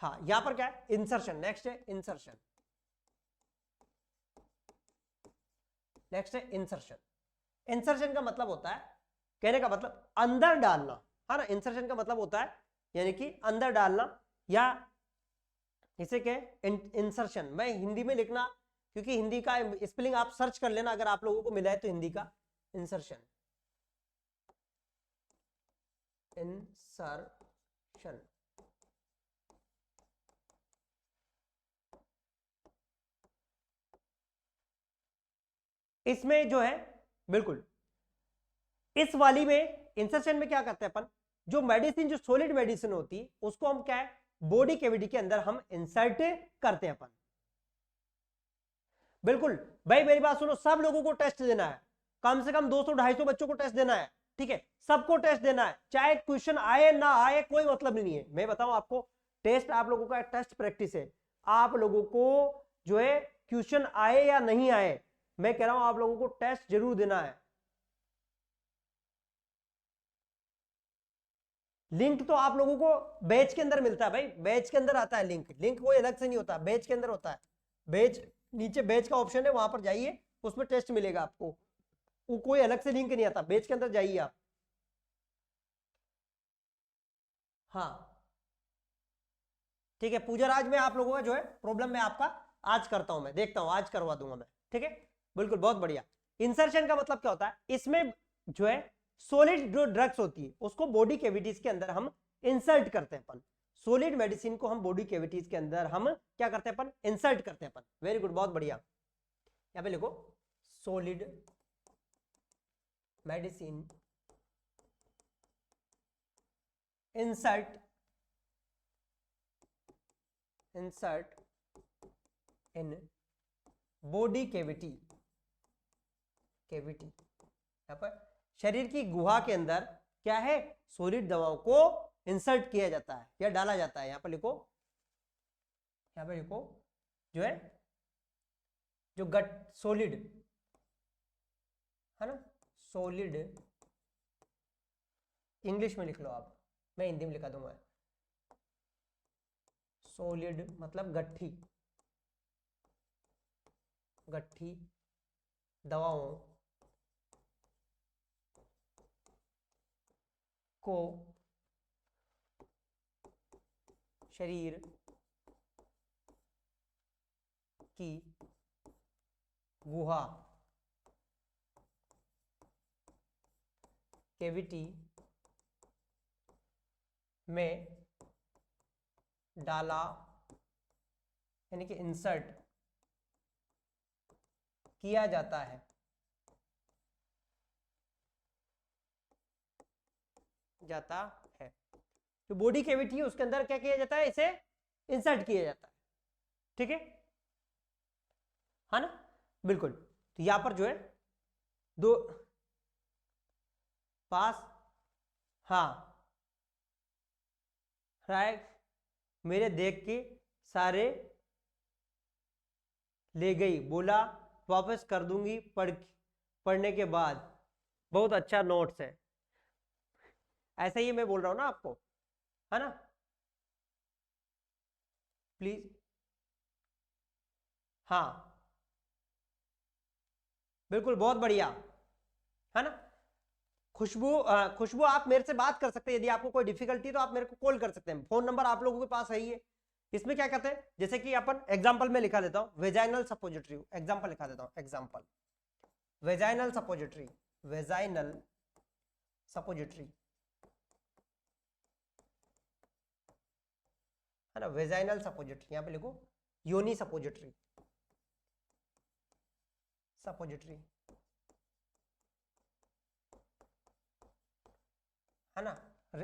हाँ यहां पर क्या है? इंसर्शन। नेक्स्ट है इंसर्शन। नेक्स्ट है इंसर्शन। इंसर्शन का मतलब होता है, कहने का मतलब अंदर डालना, है ना। इंसर्शन का मतलब होता है यानी कि अंदर डालना, या इसे क्या इंसर्शन। मैं हिंदी में लिखना, क्योंकि हिंदी का स्पेलिंग आप सर्च कर लेना अगर आप लोगों को मिला है तो हिंदी का। Insertion, insertion. इसमें जो है बिल्कुल इस वाली में इंसर्शन में क्या करते हैं अपन, जो मेडिसिन, जो सॉलिड मेडिसिन होती है उसको हम क्या है बॉडी कैविटी के अंदर हम इंसर्ट करते हैं अपन। बिल्कुल भाई मेरी बात सुनो, सब लोगों को टेस्ट देना है, कम से कम 200-250 बच्चों को टेस्ट देना है, ठीक है। सबको टेस्ट देना है, चाहे क्वेश्चन आए ना आए कोई मतलब नहीं है। मैं बताऊं आपको, टेस्ट आप लोगों का टेस्ट प्रैक्टिस है। आप लोगों को जो है क्वेश्चन आए या नहीं आए, मैं कह रहा हूं आप लोगों को टेस्ट जरूर देना है। लिंक तो आप लोगों को बैच के अंदर मिलता है भाई, बैच के अंदर आता है लिंक। लिंक कोई अलग से नहीं होता, बैच के अंदर होता है। बैच नीचे बैच का ऑप्शन है, वहां पर जाइए, उसमें टेस्ट मिलेगा आपको। वो कोई अलग से लिंक नहीं आता, बैच के अंदर जाइए आप। हाँ ठीक है पूजा राज में आप लोगों का जो है प्रॉब्लम में आपका आज करता हूं, मैं देखता हूं आज करवा दूंगा मैं, ठीक है। बिल्कुल बहुत बढ़िया। इंसर्शन का मतलब क्या होता है, इसमें जो है सॉलिड जो ड्रग्स होती है उसको बॉडी कैविटीज के अंदर हम इंसर्ट करते हैं अपन। सॉलिड मेडिसिन को हम बॉडी कैविटीज के अंदर हम क्या करते हैं अपन, इंसर्ट करते हैं अपन। वेरी गुड बहुत बढ़िया। यहां पे लिखो solid medicine insert, insert in body cavity, cavity. यहां पर शरीर की गुहा के अंदर क्या है, सॉलिड दवाओं को इंसर्ट किया जाता है या डाला जाता है। यहां पर लिखो, यहां पर लिखो जो है, जो गट सॉलिड है ना, सॉलिड इंग्लिश में लिख लो आप, मैं हिंदी में लिखा दूंगा। सॉलिड मतलब गट्ठी, गट्ठी दवाओं को शरीर की गुहा, कैविटी में डाला, यानी कि इंसर्ट किया जाता है, जाता है। जो बॉडी कैविटी है उसके अंदर क्या किया जाता है, इसे इंसर्ट किया जाता है। ठीक है ना, बिल्कुल। तो यहां पर जो है दो पास, हाँ राइट, मेरे देख के सारे ले गई, बोला वापस कर दूंगी पढ़ने के बाद, बहुत अच्छा नोट्स है। ऐसा ही मैं बोल रहा हूं ना आपको, है ना, प्लीज। हाँ बिल्कुल, बहुत बढ़िया, है ना। खुशबू आप मेरे से बात कर सकते हैं, यदि आपको कोई डिफिकल्टी तो आप मेरे को कॉल कर सकते हैं, फोन नंबर आप लोगों के पास है ही है। इसमें क्या कहते हैं, जैसे कि अपन एग्जांपल में लिखा देता हूं, वेजाइनल सपोजिटरी, एग्जांपल लिखा देता हूं, example vaginal suppository, vaginal suppository, है ना, वेजाइनल सपोजिटरी, यहां पे लिखो योनी सपोजिटरी, सपोजिटरी, है ना।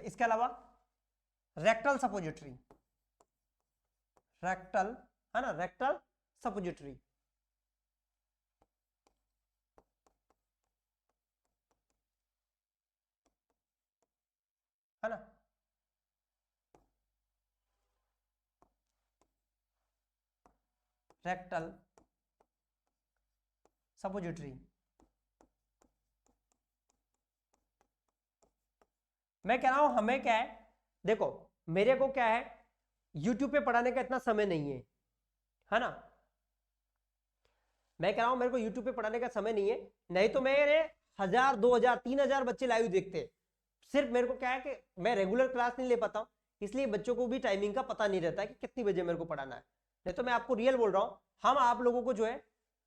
इसके अलावा रेक्टल सपोजिटरी, रेक्टल, है ना, रेक्टल सपोजिटरी, है ना। रेक्टल सपोजिटरी, मैं कह रहा हूं हमें क्या है, देखो मेरे को क्या है, YouTube पे पढ़ाने का इतना समय नहीं है ना। मैं कह रहा हूं मेरे को YouTube पे पढ़ाने का समय नहीं है, नहीं तो मेरे 1000 2000 3000 बच्चे लाइव देखते हैं। सिर्फ मेरे को क्या है कि मैं रेगुलर क्लास नहीं ले पाता हूं, इसलिए बच्चों को भी टाइमिंग का पता नहीं रहता है कि कितनी बजे मेरे को पढ़ाना है। नहीं तो मैं आपको रियल बोल रहा हूं, हम आप लोगों को जो है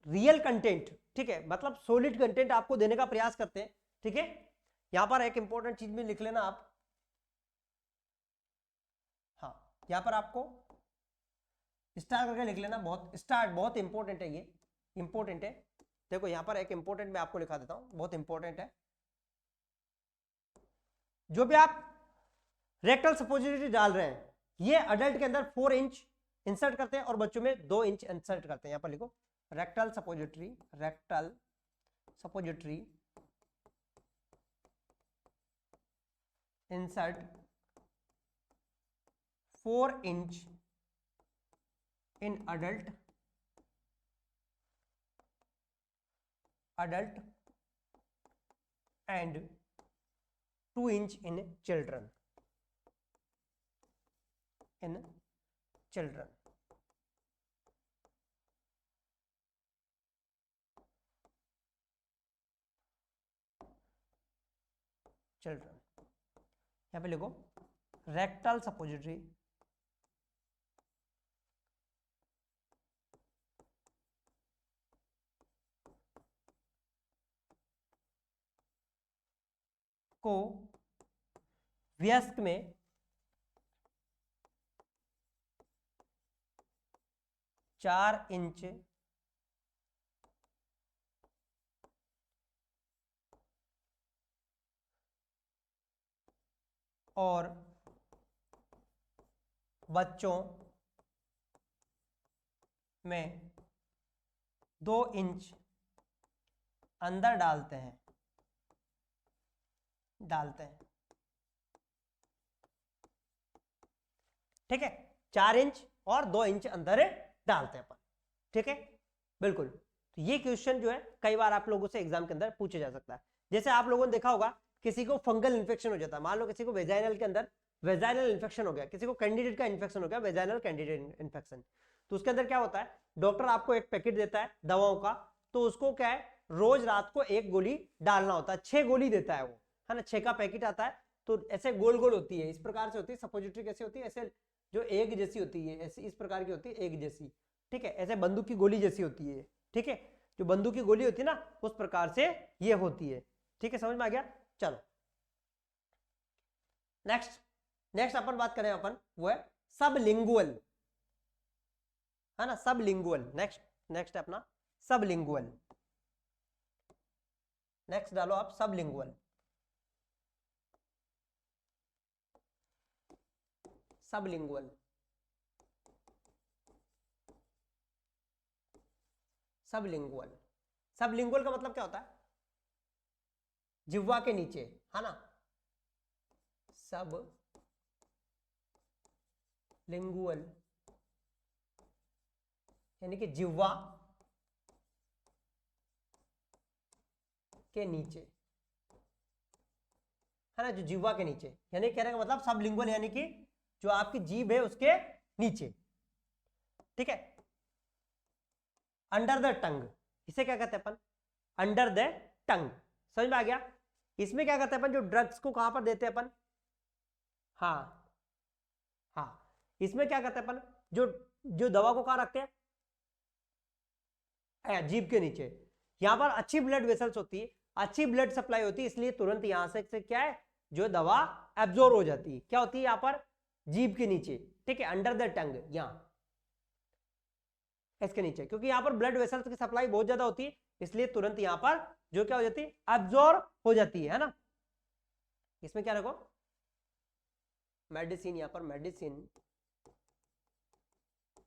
रियल कंटेंट, ठीक है, मतलब सॉलिड कंटेंट आपको देने का प्रयास करते हैं। ठीक है, यहां पर एक इंपॉर्टेंट चीज भी लिख लेना आप, हाँ यहां पर आपको स्टार करके लिख लेना, बहुत स्टार्ट, बहुत इंपॉर्टेंट है ये, इंपॉर्टेंट है। देखो यहां पर एक इंपॉर्टेंट मैं आपको लिखा देता हूं, बहुत इंपॉर्टेंट है। जो भी आप रेक्टल सपोजिटरी डाल रहे हैं, ये अडल्ट के अंदर 4 इंच इंसर्ट करते हैं और बच्चों में 2 इंच इंसर्ट करते हैं। यहां पर लिखो rectal suppository, rectal suppository insert 4 inch in adult and 2 inch in children, in children, children। यहां पे लिखो रेक्टल सपोजिटरी को वयस्क में 4 इंच और बच्चों में 2 इंच अंदर डालते हैं, डालते हैं, ठीक है, 4 इंच और 2 इंच अंदर डालते हैं अपन, ठीक है, बिल्कुल। तो ये क्वेश्चन जो है कई बार आप लोगों से एग्जाम के अंदर पूछा जा सकता है। जैसे आप लोगों ने देखा होगा किसी को फंगल इन्फेक्शन हो जाता है, मान लो किसी को वेजाइनल के अंदर वेजाइनल इन्फेक्शन हो गया, किसी को कैंडिडेट का इन्फेक्शन हो गया, वेजाइनल कैंडिडेट इन्फेक्शन, तो उसके अंदर क्या होता है, डॉक्टर आपको एक पैकेट देता है दवाओं का, तो उसको क्या है, रोज रात को 1 गोली डालना होता है, 6 गोली देता है वो, है ना, 6 का पैकेट आता है, तो ऐसे गोल गोल होती है, इस प्रकार से होती है, सपोजिटरी कैसे होती है, ऐसे जो एक जैसी होती है, ऐसी इस प्रकार की होती है, एक जैसी, ठीक है, ऐसे बंदूक की गोली जैसी होती है, ठीक है, जो बंदूक की गोली होती है ना उस प्रकार से ये होती है, ठीक है, समझ में आ गया। चलो नेक्स्ट, नेक्स्ट अपन बात करें अपन वो है सबलिंगुअल, है ना, सबलिंगुअल, नेक्स्ट नेक्स्ट है अपना सबलिंगुअल, नेक्स्ट डालो आप सबलिंगुअल, सबलिंगुअल, सबलिंगुअल, सबलिंगुअल का मतलब क्या होता है, जिह्वा के नीचे, है ना, सब लिंगुअल यानी कि जिह्वा के नीचे, है ना, जो जिह्वा के नीचे, यानी कहने का मतलब सब लिंगुअल यानी कि जो आपकी जीभ है उसके नीचे, ठीक है, अंडर द टंग, इसे क्या कहते हैं अपन, अंडर द टंग, समझ में आ गया। इसमें क्या करते हैं अपन, जो ड्रग्स को कहां पर देते हैं अपन, हाँ हाँ, इसमें क्या करते हैं अपन, जो जो दवा को कहां रखते हैं, जीभ के नीचे, यहां पर अच्छी ब्लड वेसल्स होती है, अच्छी ब्लड सप्लाई होती है, इसलिए तुरंत यहां से क्या है, जो दवा एब्जॉर्ब हो जाती है, क्या होती है यहां पर, जीभ के नीचे, ठीक है, अंडर द टंग, यहां इसके नीचे, क्योंकि यहां पर ब्लड वेसल्स की सप्लाई बहुत ज्यादा होती है, इसलिए तुरंत यहां पर जो क्या हो जाती है, एब्जॉर्ब हो जाती है ना। इसमें क्या रखो, मेडिसिन, यहां पर medicine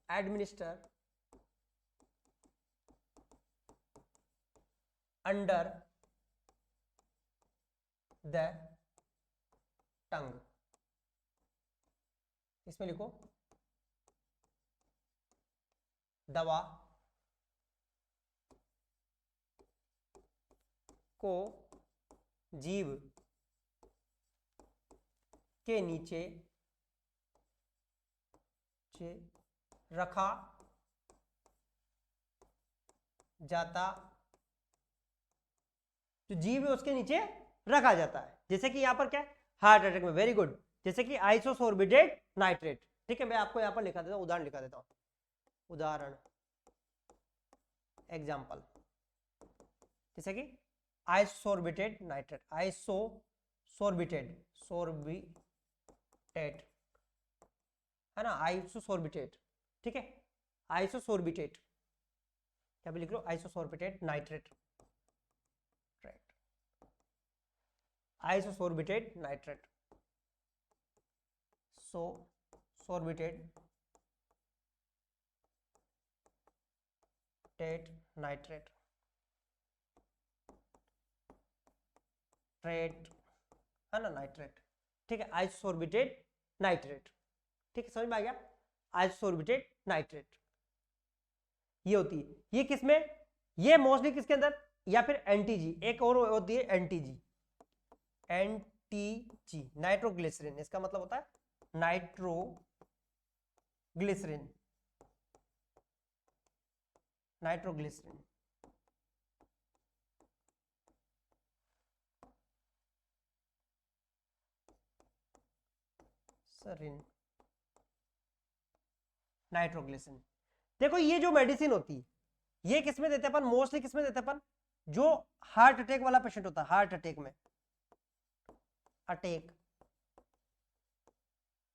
administer under the tongue, इसमें लिखो दवा को जीभ के नीचे रखा जाता, जो जीभ है उसके नीचे रखा जाता है, जैसे कि यहां पर क्या है, हार्ट अटैक में, वेरी गुड, जैसे कि आइसोसोर्बिडेट नाइट्रेट, ठीक है, मैं आपको यहां पर लिखा देता हूं, उदाहरण लिखा देता हूं, उदाहरण एग्जाम्पल, जैसे कि आइसोसोर्बिटेट नाइट्रेट, आइसोसोर्बिटेट सोर्बिटेट, है ना, आइसोसोर्बिटेट, ठीक है, आइसोसोर्बिटेट, क्या भी लिख लो, आइसोसोर्बिटेट नाइट्रेट, आइसोसोर्बिटेट नाइट्रेट, सोर्बिटेट नाइट्रेट, ट्रेट, है ना, नाइट्रेट, ठीक है, आइसोसोर्बिटेट नाइट्रेट, ठीक है, समझ में आ गया, आइसोसोर्बिटेट नाइट्रेट ये होती है, ये किसमें, ये मोस्टली किसके अंदर, या फिर एनटीजी, एक और होती है एनटीजी, एनटीजी नाइट्रोग्लिसरीन, इसका मतलब होता है नाइट्रोग्लिसरीन, नाइट्रोग्लिसरीन, सरिन, नाइट्रोग्लिसरीन, देखो ये जो मेडिसिन होती है ये किसमें देते हैं अपन, मोस्टली किसमें देते हैं अपन, जो हार्ट अटैक वाला पेशेंट होता है, हार्ट अटैक में, अटैक,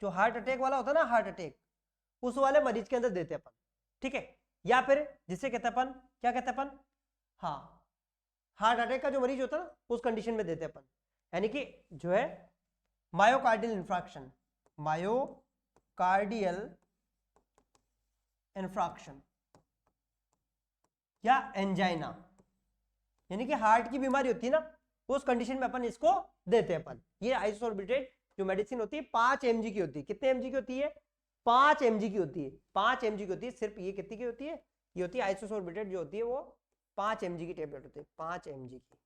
जो हार्ट अटैक वाला होता है ना, हार्ट अटैक, उस वाले मरीज के अंदर देते हैं अपन, ठीक है, या फिर जिसे कहते हैं अपन, क्या कहते हैं अपन, हाँ, हार्ट अटैक का जो मरीज होता है ना उस कंडीशन में देते हैं अपन, यानी कि जो है मायोकार्डियल इंफ्रैक्शन, मायोकार्डियल इंफ्रैक्शन या एंजाइना, यानी कि हार्ट की बीमारी होती है ना उस कंडीशन में अपन इसको देते हैं अपन। ये आइसोसोर्बिटेट जो मेडिसिन होती है 5 mg की होती है। कितने mg की होती है? 5 mg की होती है। 5 mg की होती है। सिर्फ ये कितनी की होती है? ये होती है आइसोसोर्बिटेट जो होती है वो 5 mg की टेबलेट होती है। 5 mg की,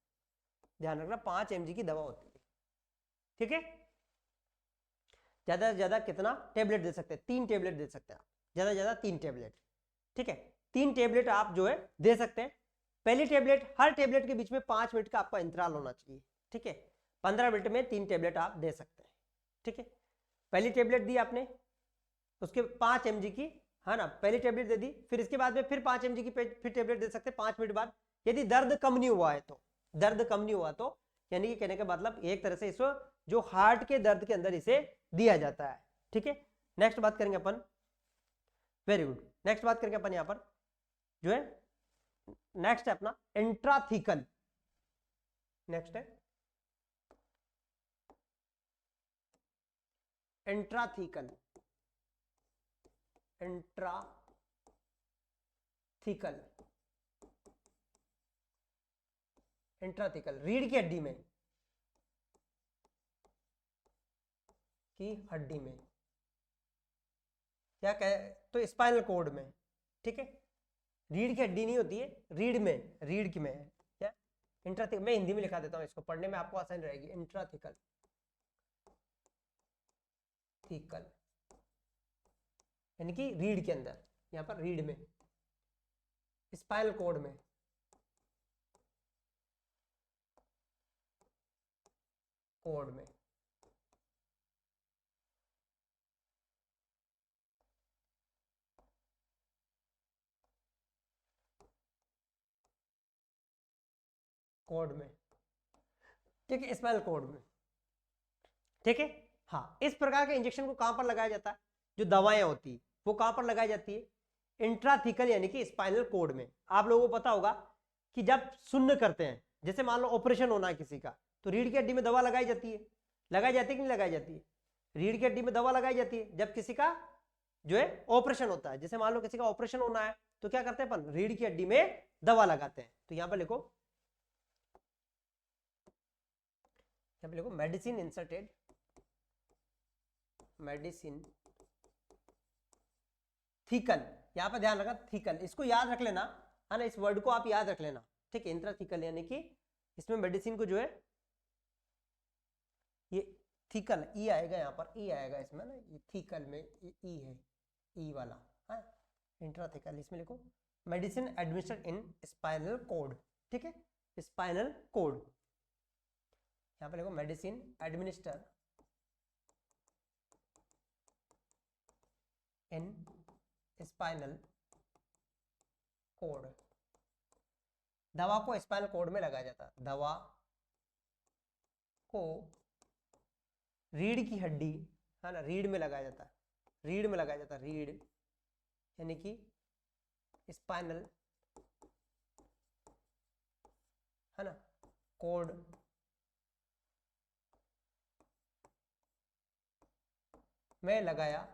ध्यान रखना 5 mg की दवा होती है। ठीक है, ज्यादा से ज्यादा कितना टेबलेट दे सकते हैं? 3 टेबलेट दे सकते हैं आप, ज्यादा से ज्यादा 3 टेबलेट। ठीक है, 3 टेबलेट आप जो है दे सकते हैं। पहली टेबलेट, हर टेबलेट के बीच में 5 मिनट का आपका अंतराल होना चाहिए। ठीक है, 15 मिनट में 3 टेबलेट आप दे सकते हैं। ठीक है, पहली टेबलेट दी आपने, उसके 5 mg की, है ना, पहली टेबलेट दे दी, फिर इसके बाद में फिर 5 mg की फिर टेबलेट दे सकते हैं 5 मिनट बाद। यदि दर्द कम नहीं हुआ है तो, दर्द कम नहीं हुआ तो, यानी कि कहने का मतलब एक तरह से इसको जो हार्ट के दर्द के अंदर इसे दिया जाता है। ठीक है, नेक्स्ट बात करेंगे अपन, वेरी गुड, नेक्स्ट बात करेंगे अपन यहां पर जो है, नेक्स्ट है अपना इंट्राथीकल। नेक्स्ट है इंट्राथीकल। इंट्राथीकल, इंट्राथीकल रीढ़ की हड्डी में, हड्डी में क्या कहे तो स्पाइनल कॉर्ड में। ठीक है, रीढ़ की हड्डी नहीं होती है, रीढ़ में, रीढ़ की में क्या इंट्राथीकल। मैं हिंदी में लिखा देता हूं, इसको पढ़ने में आपको आसान रहेगी। इंट्राथीकल, थीकल यानी कि रीढ़ के अंदर, यहां पर रीढ़ में, स्पाइनल कॉर्ड में, कॉर्ड में। कॉर्ड में, ठीक है, स्पाइनल कॉर्ड में। ठीक है, हाँ, इस प्रकार के इंजेक्शन को कहां पर लगाया जाता है? जो दवाएं होती है वो कहां पर लगाई जाती है? इंट्राथीकल यानी कि स्पाइनल कॉर्ड में। आप लोगों को पता होगा कि जब शून्य करते हैं, जैसे मान लो ऑपरेशन होना है किसी का, तो रीढ़ की हड्डी में दवा लगाई जाती है, लगाई जाती है कि नहीं लगाई जाती है? रीढ़ की हड्डी में दवा लगाई जाती है जब किसी का जो है ऑपरेशन होता है। जैसे मान लो किसी का ऑपरेशन होना है तो क्या करते हैं अपन? रीढ़ की हड्डी में दवा लगाते हैं। तो यहां पर लिखो, यहां पर लिखो मेडिसिन इंसर्टेड, मेडिसिन थीकल। यहां पर ध्यान रखना थीकल, इसको याद रख लेना, है ना, इस वर्ड को आप याद रख लेना। ठीक है, इंट्राथीकल यानी कि इसमें मेडिसिन को जो है, ये थीकल ई आएगा, यहां पर ई आएगा इसमें ना, ये थीकल में ई है, ई वाला है इंट्राथीकल। इसमें लिखो medicine administered in spinal cord. ठीक है, स्पाइनल कॉर्ड, यहां पर लिखो medicine administer in spinal cord. दवा को स्पाइनल कॉर्ड में लगाया जाता है, दवा को रीढ़ की हड्डी, है ना, रीढ़ में लगाया जाता है, रीढ़ में लगाया जाता है, रीढ़ यानी कि स्पाइनल, है ना, कॉर्ड में लगाया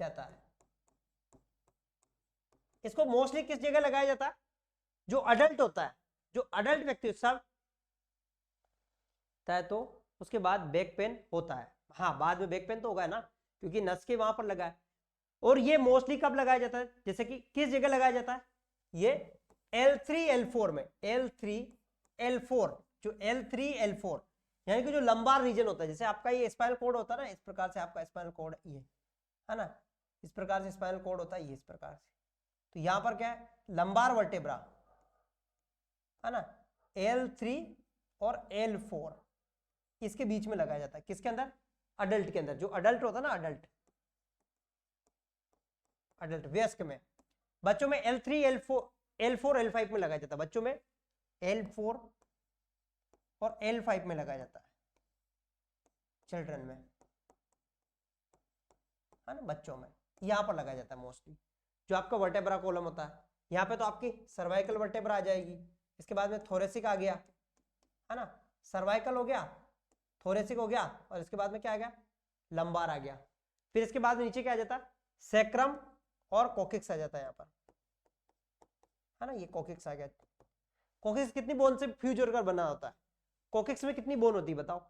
जाता है। इसको मोस्टली किस जगह लगाया जाता है? जो अडल्ट होता है, जो अडल्ट व्यक्ति सब है, तो उसके बाद बैक पेन होता है। हाँ, बाद में बैक पेन तो होगा ना, क्योंकि नस के वहां पर लगा है। और ये मोस्टली कब लगाया जाता है? जैसे कि किस जगह लगाया जाता है? ये L3 L4 में, L3 L4, जो L3 L4 यानी कि जो लंबार रीजन होता है, जैसे आपका ये स्पाइनल कॉर्ड होता है ना, इस प्रकार से आपका स्पाइनल कॉर्ड ये है ना, इस प्रकार से स्पाइनल कॉर्ड होता है, ये इस प्रकार से। तो यहां पर क्या है? लंबार वर्टेब्रा, है ना, L3 और L4 इसके बीच में लगाया जाता है। किसके अंदर? अडल्ट के अंदर। जो अडल्ट होता है ना, अडल्ट, अडल्ट वयस्क में। बच्चों में L3 L4 L5 में लगाया जाता है। बच्चों में L4 और L5 में लगाया जाता है, चिल्ड्रन में, है ना, बच्चों में यहां पर लगाया जाता है मोस्टली। जो आपका वर्टेब्रा कॉलम होता है, यहाँ पे तो आपकी सर्वाइकल वर्टेब्रा आ जाएगी, इसके बाद में थोरेसिक आ गया, है ना, सर्वाइकल हो गया, थोरेसिक हो गया, और इसके बाद में क्या आ गया? लंबार आ गया। फिर इसके बाद में नीचे क्या आ जाता है? सैक्रम और कोकिक्स आ जाता है यहाँ पर, है ना, ये कोकिक्स आ गया। कोकिक्स कितनी बोन से फ्यूज होकर बना होता है? कोकिक्स में कितनी बोन होती है बताओ?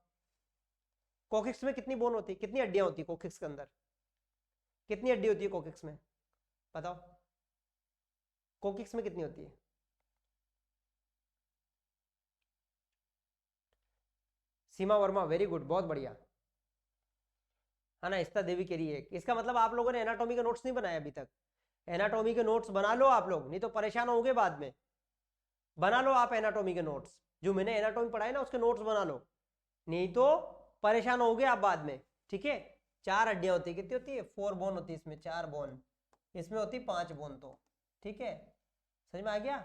कोकिक्स में कितनी बोन होती है, कितनी हड्डियां होती है कोकिक्स के अंदर? कितनी हड्डी होती है कोकिक्स में बताओ? कोकिक्स में कितनी होती है? सीमा वर्मा, वेरी गुड, बहुत बढ़िया, है ना। इस्ता देवी कह रही है। इसका मतलब आप लोगों ने एनाटॉमी के नोट्स नहीं बनाए अभी तक। एनाटॉमी के नोट्स बना लो आप लोग, नहीं तो परेशान होगे बाद में। बना लो आप एनाटॉमी के नोट्स, जो मैंने एनाटॉमी पढ़ाई ना उसके नोट्स बना लो, नहीं तो परेशान होगे आप बाद में। ठीक है, 4 हड्डियां होती है, कितनी होती है? 4 बोन होती है इसमें, 4 बोन, इसमें होती 5 बोन। तो ठीक है, समझ में आ गया?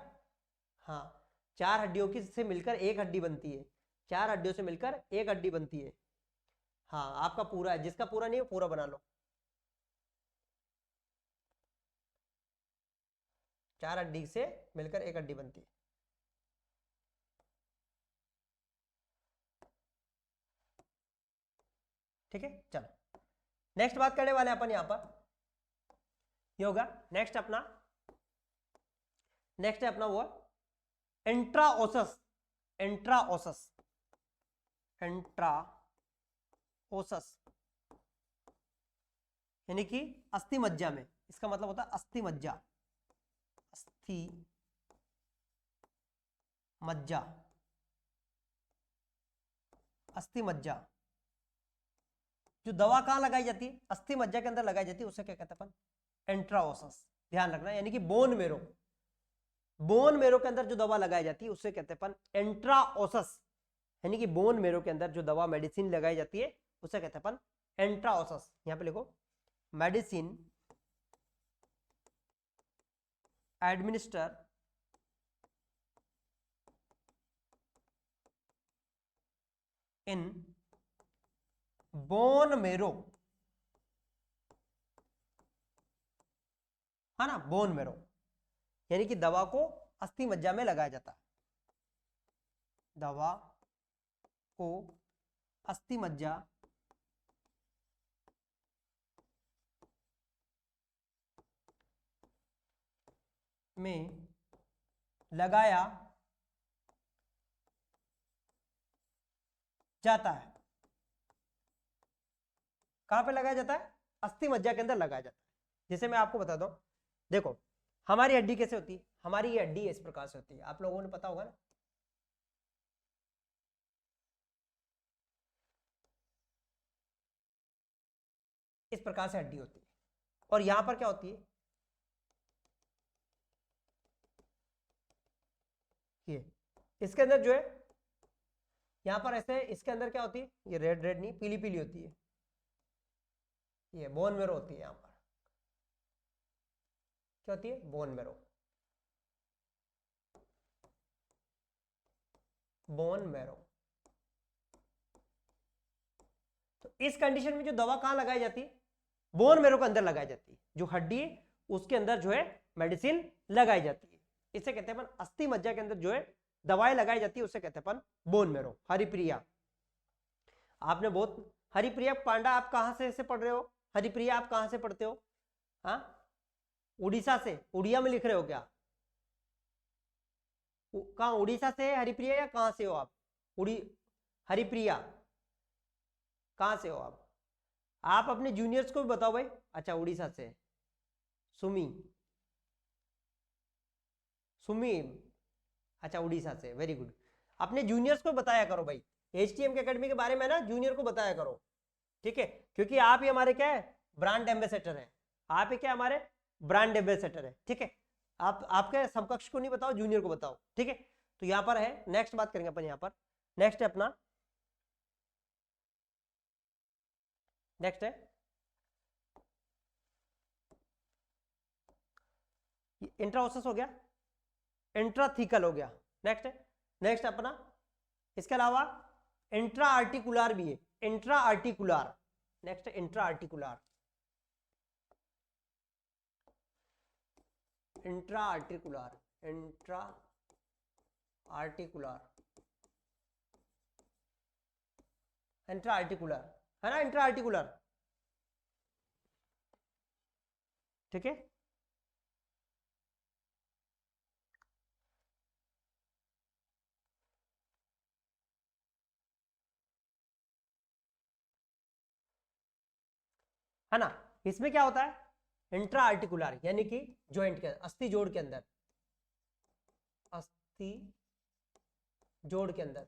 हाँ, 4 हड्डियों की से मिलकर एक हड्डी बनती है, 4 हड्डियों से मिलकर एक हड्डी बनती है। हाँ, आपका पूरा है, जिसका पूरा नहीं है पूरा बना लो। 4 हड्डी से मिलकर एक हड्डी बनती है। ठीक है, चलो नेक्स्ट बात करने वाले हैं अपन यहां पर, ये होगा नेक्स्ट अपना, नेक्स्ट है अपना वो इंट्राओसस। इंट्राओसस, इंट्राओसस यानी कि अस्थि मज्जा में, इसका मतलब होता है अस्थि मज्जा, अस्थि मज्जा, अस्थि मज्जा। जो दवा कहां लगाई जाती है? अस्थि मज्जा के अंदर लगाई जाती है, उसे क्या कहते हैं अपन? इंट्राओसस। ध्यान रखना, यानी कि बोन मेरो, बोन मेरो के अंदर जो दवा लगाई जाती है उसे कहते हैं अपन इंट्राओसस। यानी कि बोन मेरो के अंदर जो दवा मेडिसिन लगाई जाती है उसे कहते हैं अपन इंट्राओसस। यहां पे लिखो, medicine administer in bone marrow, है ना, बोन मेरो, यानी कि दवा को अस्थि मज्जा में लगाया जाता है, दवा को अस्थि मज्जा में लगाया जाता है। कहां पे लगाया जाता है? अस्थि मज्जा के अंदर लगाया जाता है। जैसे मैं आपको बता दूं, देखो हमारी हड्डी कैसे होती है? हमारी ये हड्डी इस प्रकार से होती है, आप लोगों ने पता होगा ना, इस प्रकार से हड्डी होती है। और यहां पर क्या होती है? ये इसके अंदर जो है, यहां पर ऐसे, इसके अंदर क्या होती है? ये रेड रेड नहीं, पीली पीली होती है, ये बोन मेरो होती है। यहां पर क्या होती है? Bone marrow, bone marrow. तो इस कंडीशन में जो दवा कहां लगाई जाती है? बोन मेरो के अंदर लगाई जाती है, जो हड्डी है उसके अंदर जो है मेडिसिन लगाई जाती है। इसे कहते हैं अपन अस्थि मज्जा के अंदर जो है दवाएं लगाई जाती है, उसे कहते हैं अपन बोन मेरो। हरिप्रिया, आपने बहुत, हरिप्रिया पांडा आप कहां से ऐसे पढ़ रहे हो? हरिप्रिया आप कहां से पढ़ते हो? हाँ, उड़ीसा से? उड़िया में लिख रहे हो क्या? कहां, उड़ीसा से है हरिप्रिया या कहां से हो आप? उड़ी, हरिप्रिया कहां से हो आप? आप अपने जूनियर्स को भी बताओ भाई। अच्छा, उड़ीसा से, सुमी, सुमी, अच्छा उड़ीसा से, वेरी गुड। अपने जूनियर्स को बताया करो भाई, एचटीएम के एकेडमी के बारे में ना जूनियर को बताया करो, ठीक है? क्योंकि आप ही हमारे क्या है? ब्रांड एम्बेसडर है। आप ही क्या हमारे ब्रांड एम्बेसडर है, ठीक है? आप आपके समकक्ष को नहीं बताओ, जूनियर को बताओ, ठीक है? तो यहां पर है, नेक्स्ट बात करेंगे अपन यहां पर। नेक्स्ट है अपना, नेक्स्ट है इंट्राओसस हो गया, इंट्राथीकल हो गया। नेक्स्ट है, नेक्स्ट अपना इसके अलावा इंट्रा आर्टिकुलर भी है, इंट्रा आर्टिकुलर। नेक्स्ट है intra articular, intra articular, intra articular, intra articular, है ना, इंट्रा आर्टिकुलर, ठीक है? है ना। इसमें क्या होता है इंट्रा आर्टिकुलर यानी कि जॉइंट के अस्थि जोड़ के अंदर, अस्थि जोड़ के अंदर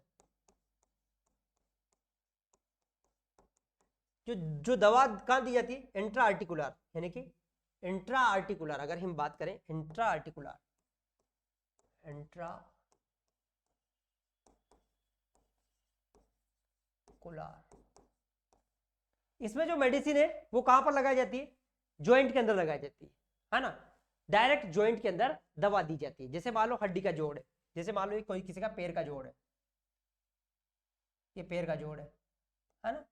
जो दवा कहां दी जाती है इंट्रा आर्टिकुलर यानी कि इंट्रा आर्टिकुलर। अगर हम बात करें इंट्रा आर्टिकुलर, इंट्रा कुलर, इसमें जो मेडिसिन है वो कहां पर लगाई जाती है ज्वाइंट के अंदर लगाई जाती है ना। डायरेक्ट ज्वाइंट के अंदर दवा दी जाती है। जैसे मान लो हड्डी का जोड़ है, जैसे मान लो कोई किसी का पैर का जोड़ है, ये पैर का जोड़ है ना।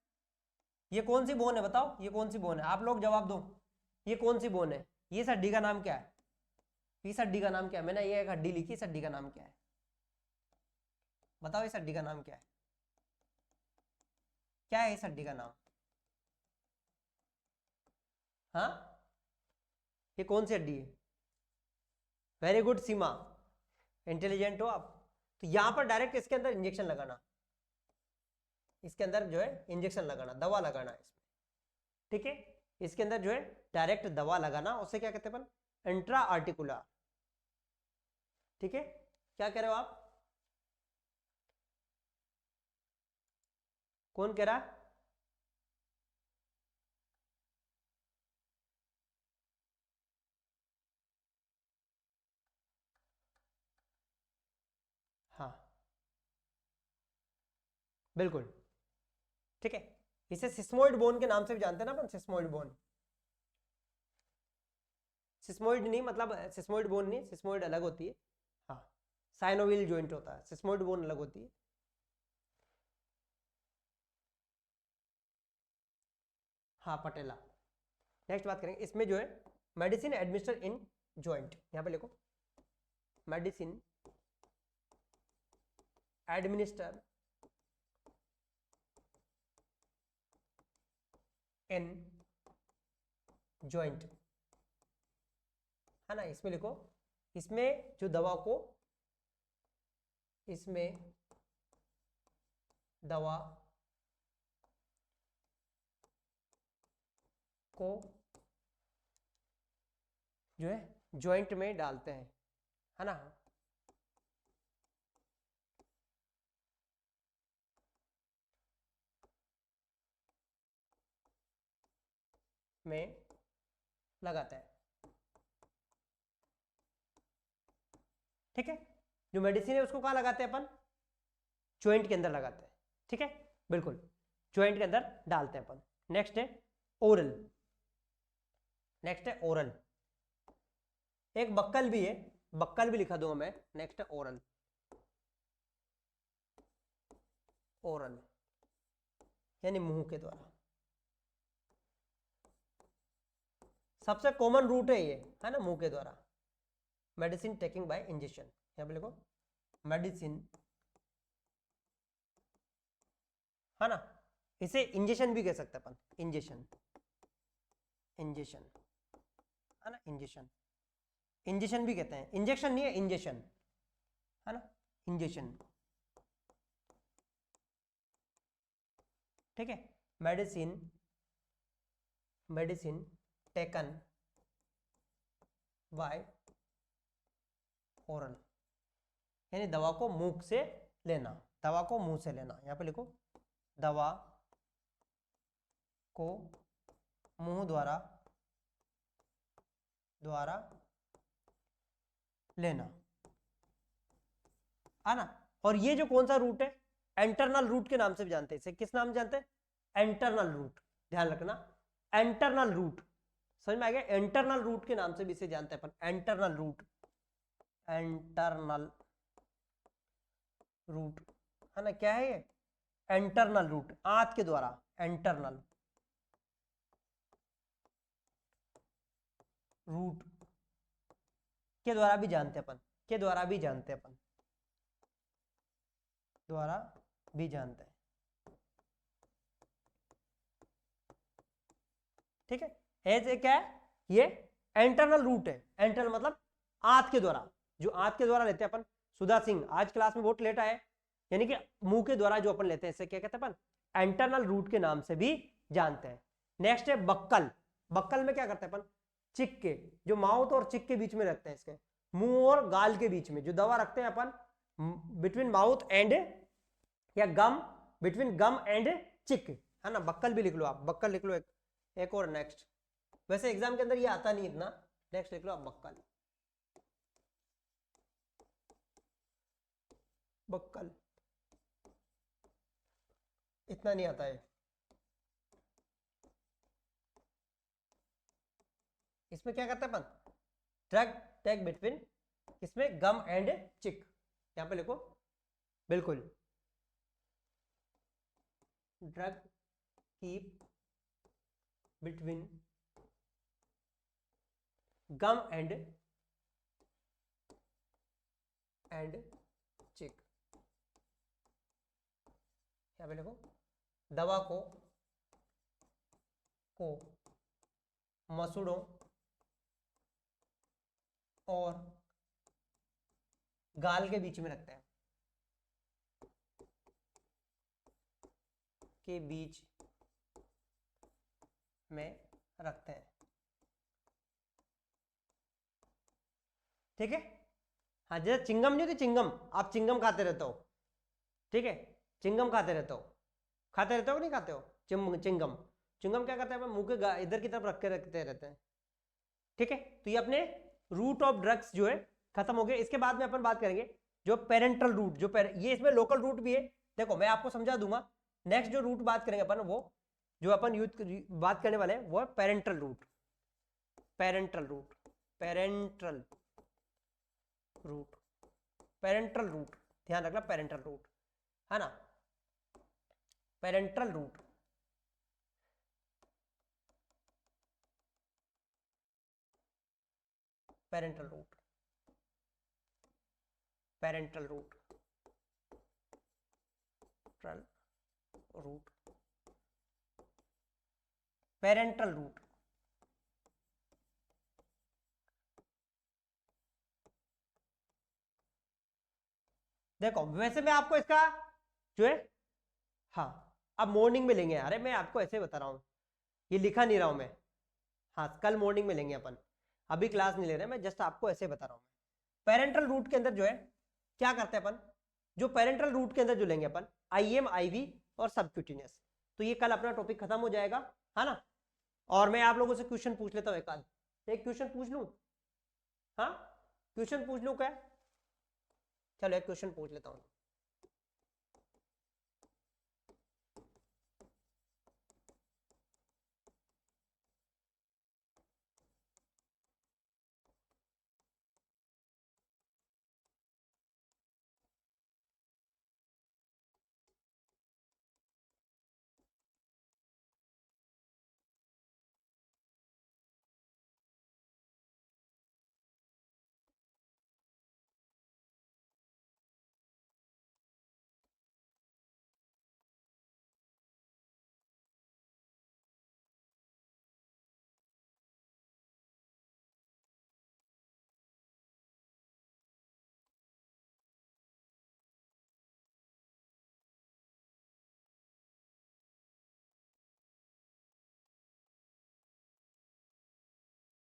ये कौन सी बोन है बताओ, ये कौन सी बोन है, आप लोग जवाब दो, ये कौन सी बोन है, ये हड्डी का नाम क्या है, इस हड्डी का नाम क्या है, मैंने ये एक हड्डी लिखी, इस हड्डी का नाम क्या है बताओ, इस हड्डी का नाम क्या है, क्या है इस हड्डी का नाम, हाँ ये कौन सी हड्डी है। वेरी गुड सीमा, इंटेलिजेंट हो आप। तो यहां पर डायरेक्ट इसके अंदर इंजेक्शन लगाना, इसके अंदर जो है इंजेक्शन लगाना, दवा लगाना इसमें, ठीक है। इसके अंदर जो है डायरेक्ट दवा लगाना, उसे क्या कहते हैं अपन इंट्रा आर्टिकुलर, ठीक है। क्या कह रहे हो आप, कौन कह रहा है, हाँ बिल्कुल, ठीक है। इसे सिस्मोइड बोन के नाम से भी जानते हैं ना अपन, सिस्मोइड बोन, सिस्मोइड नहीं मतलब सिस्मोइड बोन नहीं, सिस्मोइड अलग होती है, हाँ साइनोवियल जॉइंट होता है, सिस्मोइड बोन अलग होती है। हाँ पटेला। नेक्स्ट बात करेंगे, इसमें जो है मेडिसिन एडमिनिस्टर इन जॉइंट, यहां पे लिखो मेडिसिन एडमिनिस्टर इन जॉइंट, है ना। इसमें लिखो, इसमें जो दवा को, इसमें दवा को जो है जॉइंट में डालते हैं, है ना, में लगाते हैं, ठीक है। जो मेडिसिन है उसको कहां लगाते हैं अपन, जॉइंट के अंदर लगाते हैं, ठीक है बिल्कुल, जॉइंट के अंदर डालते हैं अपन। नेक्स्ट है ओरल, नेक्स्ट है ओरल, एक बक्कल भी है, बक्कल भी लिखा दूंगा मैं। नेक्स्ट है ओरल, ओरल यानी मुंह के द्वारा, सबसे कॉमन रूट है ये, है ना, मुंह के द्वारा। मेडिसिन टेकिंग बाय इंजेक्शन, यहां पे लिखो मेडिसिन, है ना, इसे इंजेक्शन भी कह सकते हैं अपन, इंजेक्शन, इंजेक्शन, है ना, इंजेक्शन, इंजेक्शन भी कहते हैं, इंजेक्शन नहीं है इंजेक्शन, है ना, इंजेक्शन, ठीक है। Medicine, medicine taken by oral यानी दवा को मुंह से लेना, दवा को मुंह से लेना, यहां पे लिखो दवा को मुंह द्वारा द्वारा लेना, है ना। और ये जो कौन सा रूट है, एंटरनल रूट के नाम से भी जानते हैं, इसे किस नाम से जानते हैं, एंटरनल रूट, ध्यान रखना एंटरनल रूट, समझ में आ गया, एंटरनल रूट के नाम से भी इसे जानते हैं अपन, एंटरनल रूट, एंटरनल रूट, है ना, क्या है ये एंटरनल रूट, आंत के द्वारा, एंटरनल रूट के द्वारा भी जानते हैं अपन, के द्वारा भी जानते हैं अपन, द्वारा भी जानते हैं, ठीक है। एज ए क्या है, ये एंटरनल रूट है, एंटरनल मतलब आंत के द्वारा, जो आंत के द्वारा लेते हैं अपन। सुधा सिंह आज क्लास में बहुत लेट आए, यानी कि मुंह के द्वारा जो अपन लेते हैं इसे क्या कहते हैं अपन, एंटरनल रूट के नाम से भी जानते हैं। नेक्स्ट है बक्कल, बक्कल में क्या करते हैं अपन, चिक के, जो माउथ और चिक के बीच में रखते हैं, इसके मुंह और गाल के बीच में जो दवा रखते हैं अपन, बिटवीन माउथ एंड या गम, बिटवीन गम एंड चिक, है ना, बक्कल भी लिख लो आप, बक्कल लिख लो। एक और नेक्स्ट, वैसे एग्जाम के अंदर ये आता नहीं इतना, नेक्स्ट लिख लो आप बक्कल, बक्कल इतना नहीं आता है। इसमें क्या करते हैं अपन, ड्रग टैग बिटवीन, इसमें गम एंड चिक, यहां पे लिखो बिल्कुल, drug keep between gum and cheek, यहां पे लिखो दवा को मसूड़ों और गाल के बीच में रखते हैं, के बीच में रखते हैं, ठीक है। हाँ, जैसे चिंगम नहीं होती, चिंगम, आप चिंगम खाते रहते हो, ठीक है, चिंगम खाते रहते हो, खाते रहते हो कि नहीं खाते हो, चिंगम, चिंगम क्या करते हैं अपन, मुंह के इधर की तरफ रखते रहते हैं, ठीक है। तो ये अपने रूट ऑफ ड्रग्स जो है खत्म हो गए। इसके बाद में अपन बात करेंगे जो पेरेंटल रूट, जो ये इसमें लोकल रूट भी है, देखो मैं आपको समझा दूंगा। नेक्स्ट जो रूट बात करेंगे अपन, वो जो अपन यूथ बात करने वाले हैं वो है parental route, parental route, parental route, parental route, ध्यान रखना पेरेंटल रूट, है ना, parental route, parental route, parental route, route, parental route, देखो वैसे मैं आपको इसका जो है, हाँ अब मॉर्निंग में लेंगे, अरे मैं आपको ऐसे बता रहा हूँ, ये लिखा नहीं रहा हूं मैं, हाँ कल मॉर्निंग में लेंगे अपन, अभी क्लास नहीं ले रहे, मैं जस्ट आपको ऐसे बता रहा हूँ। पेरेंटल रूट के अंदर जो है क्या करते हैं अपन, जो पेरेंटल रूट के अंदर जो लेंगे अपन, आईएम, आईवी और सबक्यूटिनियस, तो ये कल अपना टॉपिक खत्म हो जाएगा, है ना। और मैं आप लोगों से क्वेश्चन पूछ लेता हूँ, एक क्वेश्चन पूछ लूँ, हाँ क्वेश्चन पूछ लूँ क्या, चलो एक क्वेश्चन पूछ लेता हूँ।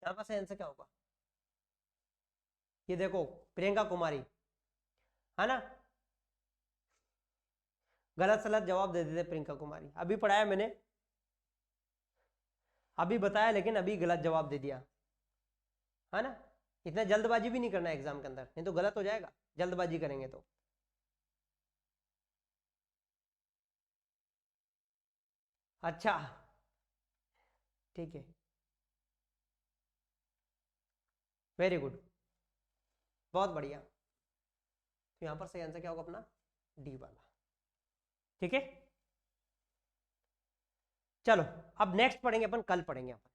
यहाँ पर आंसर क्या होगा, ये देखो प्रियंका कुमारी, है ना, गलत सलत जवाब दे देते प्रियंका कुमारी, अभी पढ़ाया मैंने, अभी बताया लेकिन अभी गलत जवाब दे दिया, है ना। इतना जल्दबाजी भी नहीं करना एग्जाम के अंदर, नहीं तो गलत हो जाएगा, जल्दबाजी करेंगे तो। अच्छा ठीक है, वेरी गुड, बहुत बढ़िया, तो यहां पर सही आंसर क्या होगा अपना, डी वाला, ठीक है। चलो अब नेक्स्ट पढ़ेंगे अपन, कल पढ़ेंगे अपन।